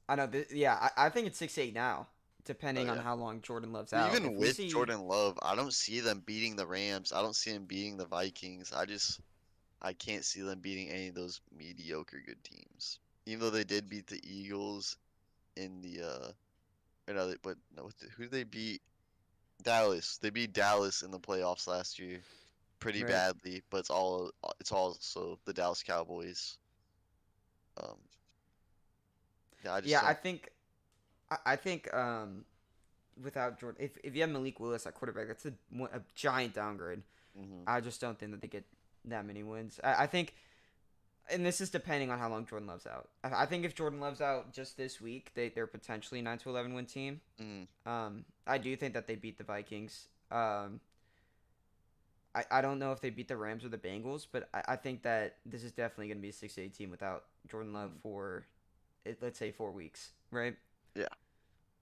I know. Yeah, I think it's 6-8 now, Oh depending on yeah. how long Jordan Love's But out. even If we with see, Jordan Love, I don't see them beating the Rams. I don't see them beating the Vikings. I can't see them beating any of those mediocre good teams. Even though they did beat the Eagles in the or no, but no, who did they beat? Dallas. They beat Dallas in the playoffs last year pretty right? badly, but it's also the Dallas Cowboys. Um, yeah, I just Yeah, don't. I think without Jordan, if you have Malik Willis at quarterback, that's a giant downgrade. Hmm. I just don't think that they get that many wins. I think, and this is depending on how long Jordan Love's out. I think if Jordan Love's out just this week, they're potentially 9 to 11 win team. Hmm. I do think that they beat the Vikings. I don't know if they beat the Rams or the Bengals, but I think that this is definitely going to be a 6-8 team without Jordan Love Hmm. for, let's say, 4 weeks, right? Yeah.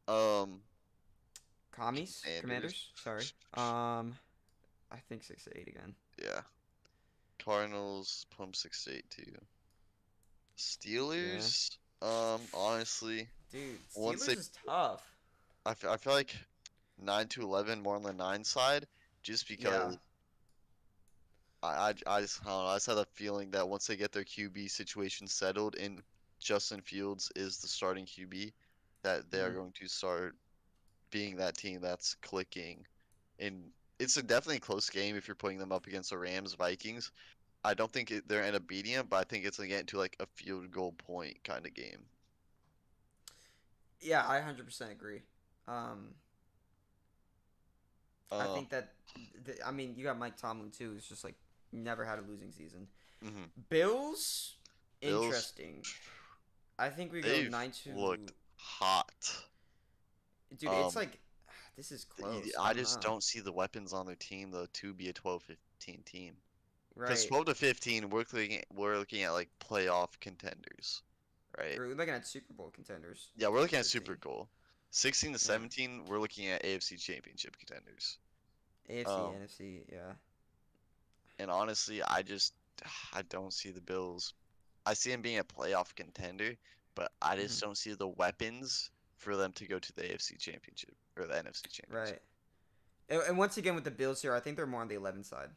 Um, Commanders. Commanders. Sorry. I think 6-8 again. Yeah. Cardinals, plum 6-8 too. Yeah, Steelers, honestly, dude, once they, Steelers is tough. I feel like 9 to 11 more on the 9 side, just Yeah. because I just, I don't know, I just had a feeling that once they get their QB situation settled and Justin Fields is the starting QB, that they are Mhm. going to start being that team that's clicking. And it's a definitely close game if you're putting them up against the Rams, Vikings. I don't think they're end up beating him, but I think it's gonna get into like a field goal point kind of game. Yeah, I 100% agree. Um, I Uh, think that, I mean, you got Mike Tomlin too, who's just like never had a losing season. mhm. Bills, Bills, interesting. I think we go they've 9 looked to. hot. Dude, it's Um, like this is close. I I don't just know. don't see the weapons on their team though to be a 12-15 team. Because Right. 12 to 15, we're looking at like playoff contenders, right? We're looking at Super Bowl contenders. Yeah, we're 12 to looking at Super 15. Bowl. 16 to Yeah. 17, we're looking at AFC Championship contenders. AFC, Um, NFC. Yeah. and honestly, I don't see the Bills. I see them being a playoff contender, but I Hmm. just don't see the weapons for them to go to the AFC Championship or the NFC Championship. Right. And once again with the Bills here, I think they're more on the 11 side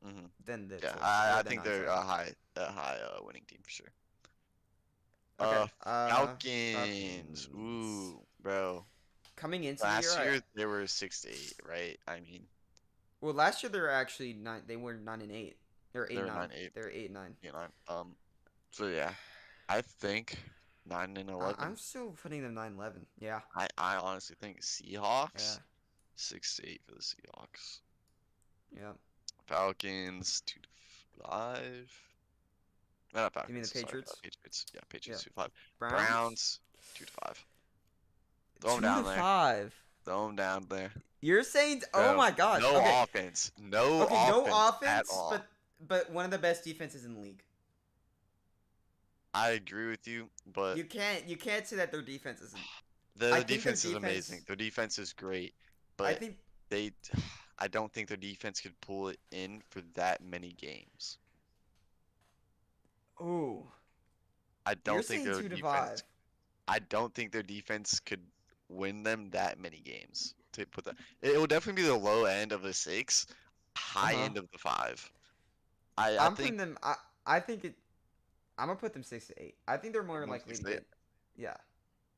Hmm. than the Yeah, 12 I or I the think 9 they're side. a high winning team for sure. Okay. Falcons. Falcons. Ooh, bro. Coming into the year, Last year they were 6-8, right? I mean, well, last year they were actually 9. They were 9-8 or eight they were nine. 9-8, They were 8-9. you know. So yeah, I think 9 and I'm 11. still putting them 9-11. Yeah. I honestly think Yeah. Seahawks 6-8 for the Seahawks. Yeah. Falcons 2-5. No, not You mean the Falcons. Sorry, Patriots? Patriots. Yeah, Yeah. Patriots 2-5. Browns. Browns 2-5. Throw them Two to down there. five. Throw them down there. You're saying? Oh Bro, my gosh. no Okay. offense. No Okay. No offense at offense, all. but one of the best defenses in the league. I agree with you, but You can't say that their defense isn't. I the think their defense is amazing. defense. Their defense is great, I but think. they, I don't think their defense could pull it in for that many games. Oh, I you're don't think saying 2 to 5. I don't think their defense could win them that many games, put that. It will definitely be the low end of the 6, Uh high huh. end of the 5. I I'm putting think them. I think it. I'm gonna put them 6 to 8. I think they're more I'm going likely to get. Yeah.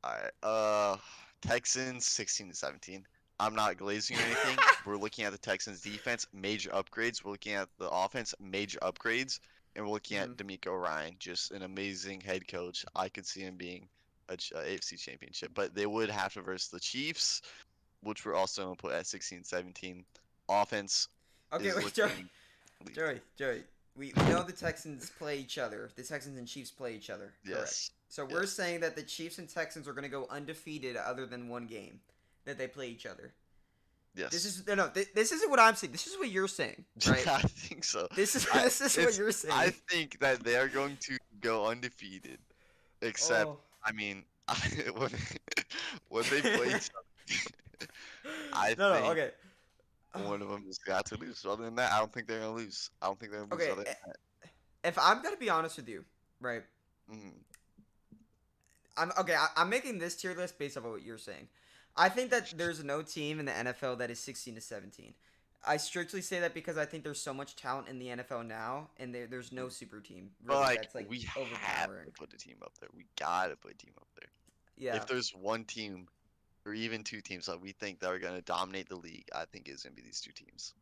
Alright. Texans 16 to 17. I'm not glazing or anything. We're looking at the Texans defense, major upgrades. We're looking at the offense, major upgrades, and we're looking Hmm. at D'Amico Ryan, just an amazing head coach. I could see him being a AFC championship, but they would have to versus the Chiefs, which we're also going to put at 16-17. Offense Okay, is wait, Joey, looking lethal. Joey. We know the Texans play each other. The Texans and Chiefs play each other. Correct. Yes. So we're Yes. saying that the Chiefs and Texans are gonna go undefeated other than one game that they play each other. This Yes. is no. This isn't what I'm saying. This is what you're saying, right? I think so. This is I this is what it's you're I saying. think that they are going to go undefeated, except Oh. I mean when when they play each other, I No, no. think Okay. one of them has got to lose. Other than that, I don't think they're gonna lose. I don't think they're gonna lose. Okay. Other than that, If I'm gonna be honest with you, right? mm, I'm okay. I'm making this tier list based off of what you're saying. I think that there's no team in the NFL that is 16 to 17. I strictly say that because I think there's so much talent in the NFL now, and there's no super team but really like that's like we have to overpowering. put a team up there. We gotta put a team up there. Yeah, If there's one team or even two teams that we think that are gonna dominate the league, I think it's gonna be these two teams.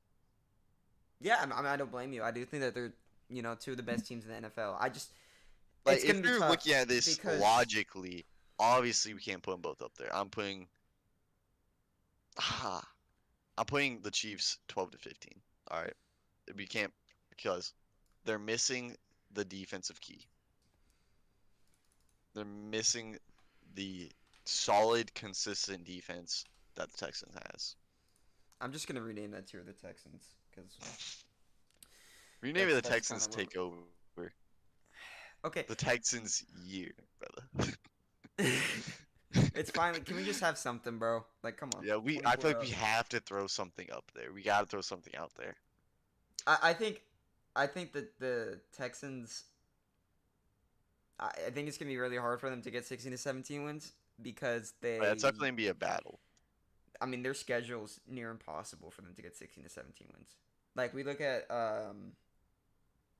yeah. I mean, I don't blame you. I do think that they're two of the best teams in the NFL. I just Like it's if gonna be you're tough looking at this because logically, obviously we can't put them both up there. Ah, I'm putting the Chiefs 12 to 15. All right, we can't because they're missing the defensive key. They're missing the solid, consistent defense that the Texans has. I'm just gonna rename that tier the Texans because Maybe the that's kind Texans of what. take over Okay, the Texans year, brother. it's finally. Can we just have something, bro? Like, come on, Yeah, I feel 24 like we have to throw something up there. We gotta throw something out there. I think that the Texans. I think it's gonna be really hard for them to get 16 to 17 wins because But it's definitely gonna be a battle. I mean, their schedule's near impossible for them to get 16 to 17 wins. Like we look at,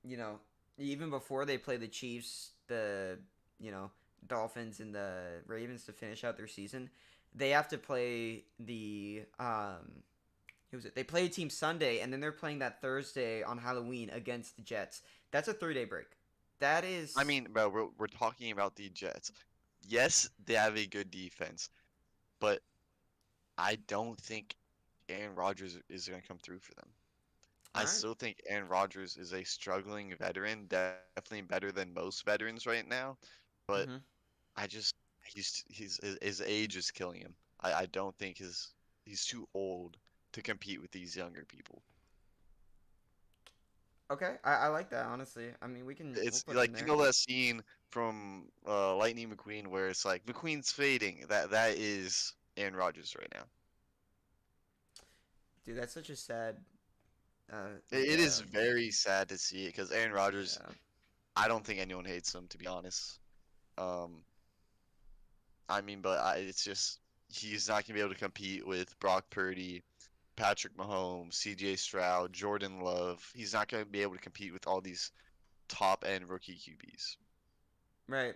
you know, even before they play the Chiefs, the Dolphins and the Ravens to finish out their season, they have to play the who was it? They play a team Sunday, and then they're playing that Thursday on Halloween against the Jets. That's a 3-day break. That is. I mean, bro, we're talking about the Jets. Yes, they have a good defense, but I don't think Aaron Rodgers is gonna come through for them. All I right. still think Aaron Rodgers is a struggling veteran, definitely better than most veterans right now. But Mm-hmm. I just his age is killing him. I don't think he's too old to compete with these younger people. Okay, I like that honestly. I mean, we'll It's put him like you there. know that scene from Lightning McQueen where it's like McQueen's fading. That is Aaron Rodgers right now. Dude, that's such a sad. It is very sad to see it because Aaron Rodgers, Yeah. I don't think anyone hates him to be honest. Um, I mean, but it's just he's not gonna be able to compete with Brock Purdy, Patrick Mahomes, C.J. Stroud, Jordan Love. He's not gonna be able to compete with all these top end rookie QBs. Right.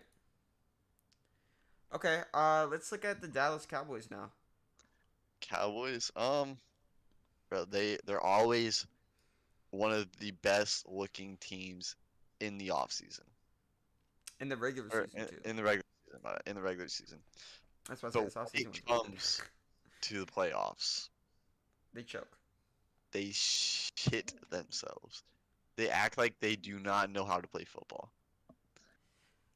Okay. Let's look at the Dallas Cowboys now. Cowboys, bro, they're always one of the best looking teams in the offseason In the regular or season too. in the regular season, in the regular season. That's why I But say when this off season was it goated. comes to the playoffs, They choke. they shit themselves. They act like they do not know how to play football.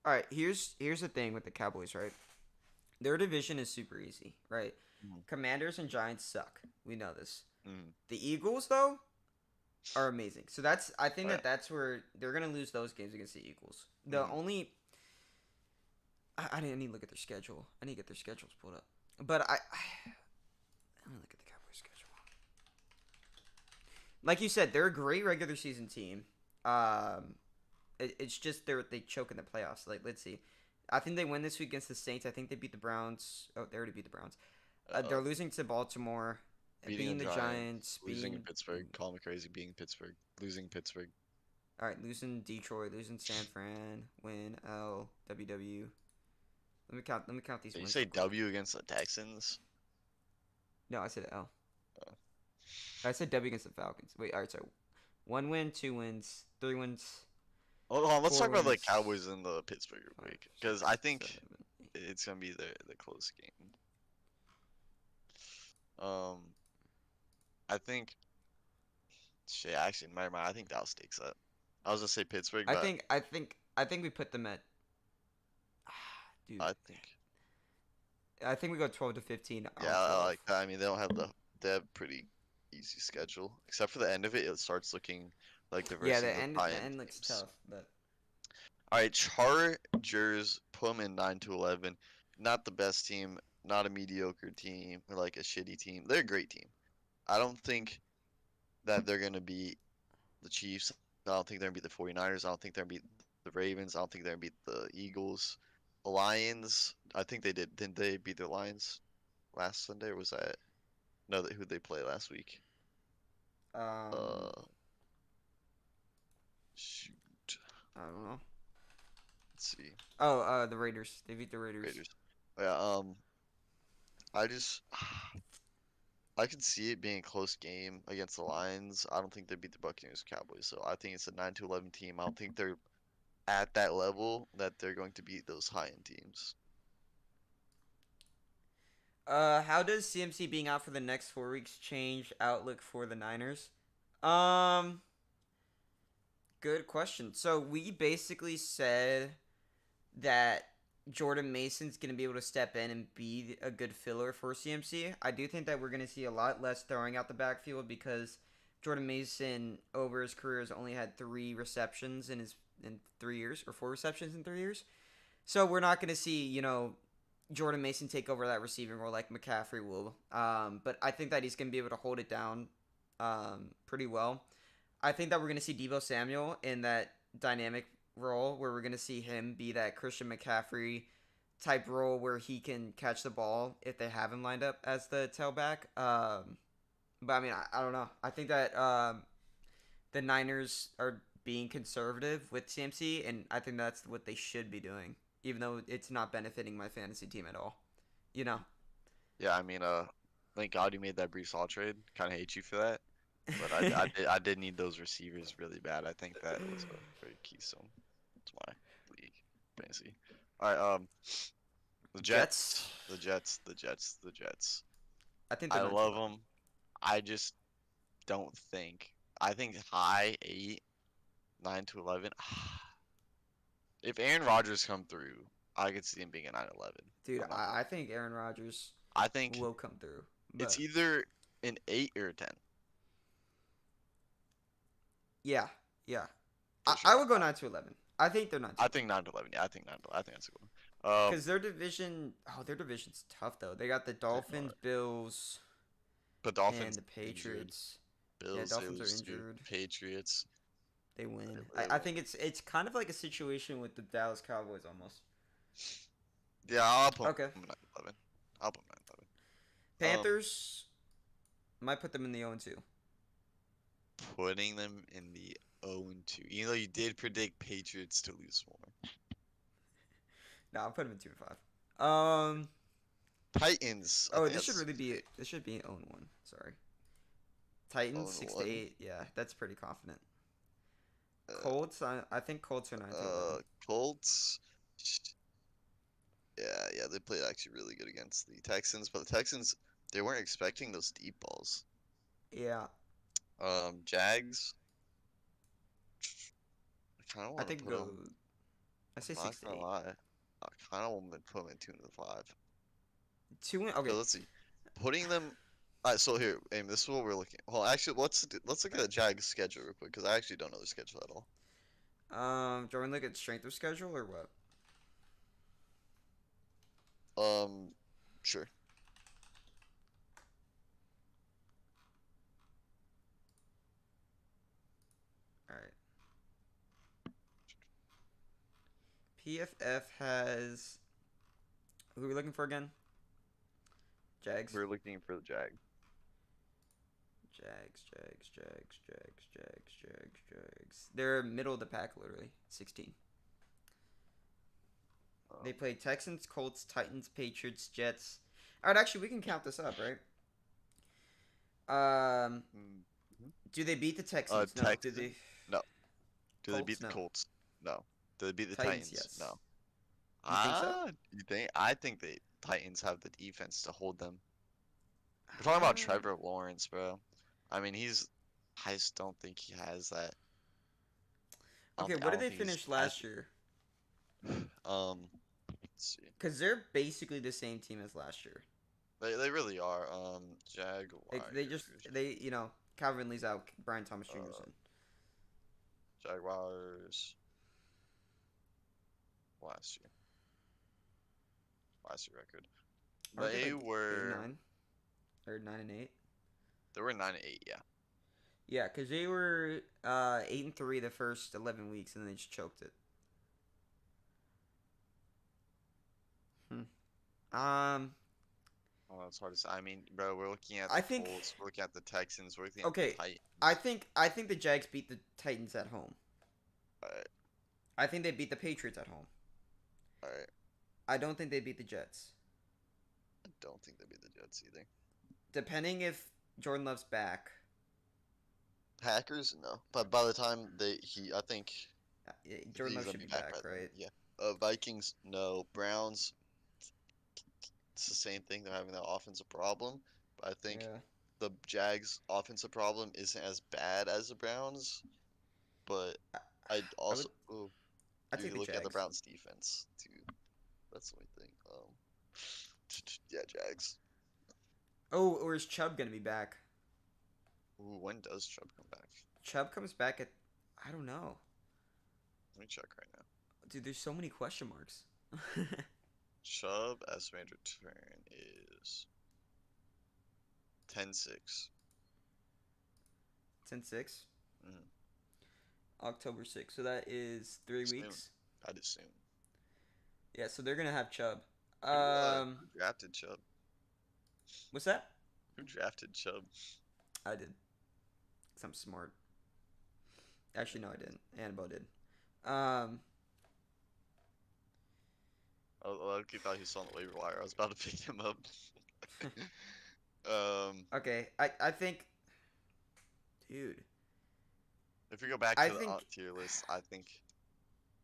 All right. Here's the thing with the Cowboys, right? Their division is super easy, right? Mm, Commanders and Giants suck. We know this. mm, The Eagles though are amazing. So I think right. that's where they're gonna lose those games against the Eagles. The Mm. only I need to look at their schedule. I need to get their schedules pulled up. But let me look at the Cowboys schedule. Like you said, they're a great regular season team. It's just they choke in the playoffs. Like let's see, I think they win this week against the Saints. I think they beat the Browns. Oh, they already beat the Browns. They're losing to Baltimore, Beating beating the the Giants, Giants, losing in beating. Pittsburgh. Call me crazy. Beating Pittsburgh, losing Pittsburgh. All right, losing Detroit, losing San Fran, win L W W. Let me count. Let me count these Did you wins say real quick. W against the Texans? No, I said L. Uh, I said W against the Falcons. Wait, all right. So, 1 win, 2 wins, 3 wins, Hold on, let's talk four about the wins, Cowboys and the Pittsburgh real five, quick, because six, I think seven, eight. it's gonna be the close game. Um, I think shit. Actually, never mind. I think Dallas takes that. I was gonna say Pittsburgh, I but think. I think. I think we put them at. Dude, I think I think we go 12 to 15 yeah, on I 12. like that. I mean, they have pretty easy schedule, except for the end of it. It starts looking like they're Yeah, versing those the high-end end looks teams. tough, but All right, Chargers put them in 9-11. Not the best team, not a mediocre team, or like a shitty team. They're a great team. I don't think that they're gonna beat the Chiefs. I don't think they're gonna beat the 49ers. I don't think they're gonna beat the Ravens. I don't think they're gonna beat the Eagles. The Lions, I think they did. Didn't they beat the Lions last Sunday, or was that no? Who they play last week? um, Uh, shoot. I don't know. Let's see. Oh, the Raiders. They beat the Raiders. Raiders. Yeah. I just I could see it being a close game against the Lions. I don't think they beat the Buccaneers Cowboys, so I think it's a 9-11 team. I don't think they're at that level that they're going to beat those high-end teams. How does CMC being out for the next 4 weeks change outlook for the Niners? Um, Good question. So we basically said that Jordan Mason's going to be able to step in and be a good filler for CMC. I do think that we're going to see a lot less throwing out the backfield because Jordan Mason over his career has only had 3 receptions in 3 years, or 4 receptions in 3 years. So we're not going to see, Jordan Mason take over that receiving role like McCaffrey will. But I think that he's going to be able to hold it down pretty well. I think that we're going to see Debo Samuel in that dynamic role where we're going to see him be that Christian McCaffrey type role where he can catch the ball if they have him lined up as the tailback. But I mean, I don't know. I think that the Niners are being conservative with CMC, and I think that's what they should be doing, even though it's not benefiting my fantasy team at all. You know? Yeah, I mean, thank God you made that Brees Hall trade. Kind of hate you for that, but I did need those receivers really bad. I think that was a very keystone to my league fantasy. All right, the Jets, Jets. the Jets, the Jets, the Jets. I think they're I 9 to love 11. them. I just don't think. I think high 8, 9-11. If Aaron Rodgers come through, I could see him being a 9-11. Dude, I'm not gonna I lie. think Aaron Rodgers I think will come through. it's But either an 8 or a 10 yeah, yeah. for I sure. would go 9 to 11. I think they're 9 to I 11. think 9-11. Yeah, I think 9-11. I think that's a good one. Because their division's tough though. They got the They Dolphins, are. Bills, But and Dolphins the injured. Patriots. Yeah, Bills they Dolphins are lose to. injured. Patriots They win. they I win. think it's kind of like a situation with the Dallas Cowboys almost. Yeah, I'll put Okay. them at 9-11. I'll put them at 9-11. Panthers might put them in the 0-2. Putting them in the 0-2. Even though you did predict Patriots to lose more. No, I'll put them in 2-5. Titans. I Oh, think this should that's really be this should be an 0-1. Sorry. Titans 6 to 0-1. 8. Yeah, that's pretty confident. Uh, Colts. I think Colts are 9 to 11. Colts. Yeah, they played actually really good against the Texans, but the Texans they weren't expecting those deep balls. Yeah, Jags. I kind of I want to think put them. I say I'm not 6 to gonna 8. lie. I kind of want to put them in 2-5. 2 So okay. let's see. Putting them. So here, aim. This is what we're looking. Well, actually, let's look at the Jags schedule real quick because I actually don't know their schedule at all. Do you want to look at strength of schedule or what? Sure. All right. PFF has. Who are we looking for again? Jags. We're looking for the Jag. Jags. They're middle of the pack, literally. 16. They play Texans, Colts, Titans, Patriots, Jets. All right, actually, we can count this up, right? Mhm. Do they beat the Texans? No. Do Texans? they? No. Do they Colts? beat the No. Colts? No. Do they beat the Titans? Titans? Yes. No. You think so? You think? I think the Titans have the defense to hold them. We're talking about Trevor Lawrence, bro. I mean, he's. I just don't think he has that. Okay, I what did don't they think he's finish as. last year? Let's see. Because they're basically the same team as last year. They really are. They just Jaguars. Calvin Lee's out. Brian Thomas Jr.'s Uh, in. Jaguars. Last year. Last year record. Aren't they They like 8 and were. 9 or 9 and 8? They were 9-8. Yeah. Yeah, because they were 8 and 3 the first 11 weeks, and then they just choked it. Um, Oh, it's hard to say. I mean, bro, we're looking at I the think Colts. We're looking at the Texans. We're looking at the okay. Titans. I think the Jags beat the Titans at home. Alright. I think they beat the Patriots at home. Alright. I don't think they beat the Jets. I don't think they beat the Jets either. Depending if Jordan Love's back. Packers, no. But by the time I think Jordan he's Love gonna should be be back back, by then. right? Yeah. Vikings, no. Browns, it's the same thing. They're having that offensive problem. But I think Yeah. the Jags' offensive problem isn't as bad as the Browns. But I, I'd I would. also, I you take the look at the Jags. Browns' defense too. That's the only thing. Yeah, Jags. Oh, or is Chubb gonna be back? Ooh, when does Chubb come back? Chubb comes back at. I don't know, Let me check right now. dude. There's so many question marks. Chubb estimated return is 10-6. 10-6. Mm-hmm. October 6th. So that is 3 Soon, weeks. I'd assume. Yeah, so they're gonna have Chubb. Who drafted Chubb? What's that? Who drafted Chubb? I did. Cause I'm smart. Actually, no, I didn't. Annabelle did. I thought he was on the waiver wire. I was about to pick him up. Okay. I think, dude. If we go back I to the think tier list, I think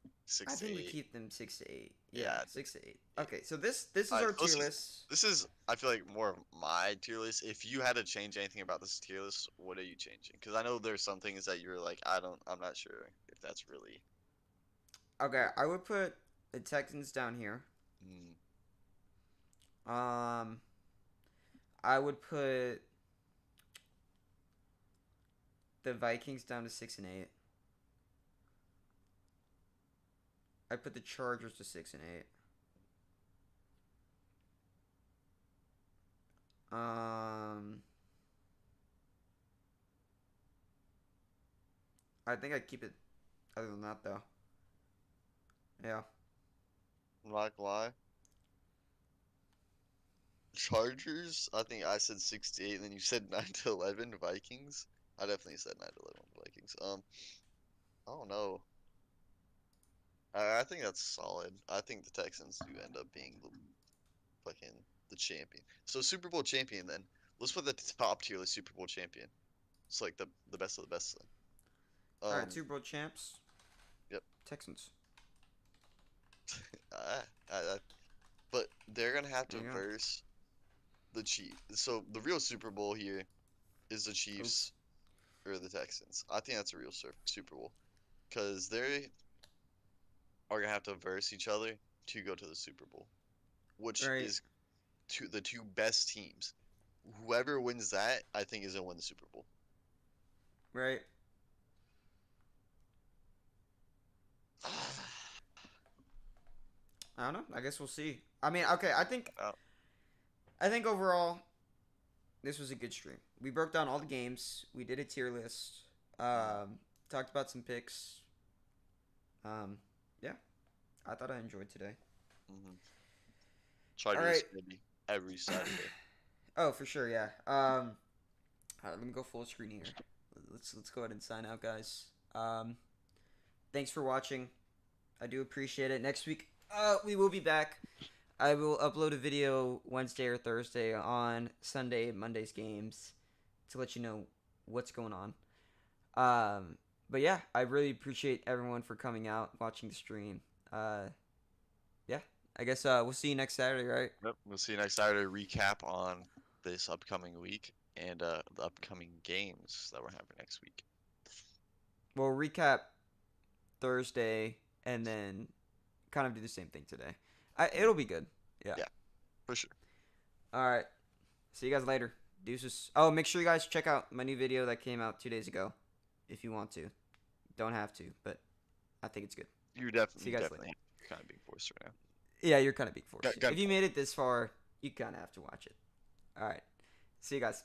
I 6 to think we 8. keep them 6 to 8. Yeah, Yeah, I 6 to 8. Yeah. Okay, so this is Alright, our tier list. This is, I feel like, more of my tier list. If you had to change anything about this tier list, what are you changing? Because I know there's some things that you're like, I'm not sure if that's really. Okay, I would put the Texans down here. Mm, I would put the Vikings down to 6 and 8. I put the Chargers to 6 and 8. I think I'd keep it. Other than that, though. Yeah. I'm not gonna lie. Chargers, I think I said 6 to 8, and then you said 9 to 11 Vikings. I definitely said 9 to 11 Vikings. I don't know. I think that's solid. I think the Texans do end up being fucking the champion. So Super Bowl champion then. Let's put the top tier list Super Bowl champion. It's like the best of the best then. All right, Super Bowl champs. Yep. Texans. But they're gonna have to There you go. verse the Chiefs. So the real Super Bowl here is the Chiefs or the Texans. I think that's a real Super Bowl because they are gonna have to verse each other to go to the Super Bowl, which Right. is the two best teams. Whoever wins that, I think, is gonna win the Super Bowl. Right. I don't know. I guess we'll see. I mean, okay. I think overall, this was a good stream. We broke down all the games. We did a tier list. Talked about some picks. Yeah. I thought I enjoyed today. Chargers right. maybe every Saturday. Oh, for sure, yeah. All right, let me go full screen here. Let's go ahead and sign out, guys. Thanks for watching. I do appreciate it. Next week, we will be back. I will upload a video Wednesday or Thursday on Sunday, Monday's games to let you know what's going on. But yeah, I really appreciate everyone for coming out, watching the stream. Yeah, I guess we'll see you next Saturday, right? Yep. We'll see you next Saturday. Recap on this upcoming week and the upcoming games that we're having next week. We'll recap Thursday and then kind of do the same thing today. It'll be good. Yeah. Yeah, for sure. All right. See you guys later. Deuces. Oh, make sure you guys check out my new video that came out 2 days ago, if you want to. Don't have to, but I think it's good. You're See definitely, you guys definitely kind of being forced right now. Yeah, you're kind of being forced. Got If you made it this far, you kind of have to watch it. All right. See you guys.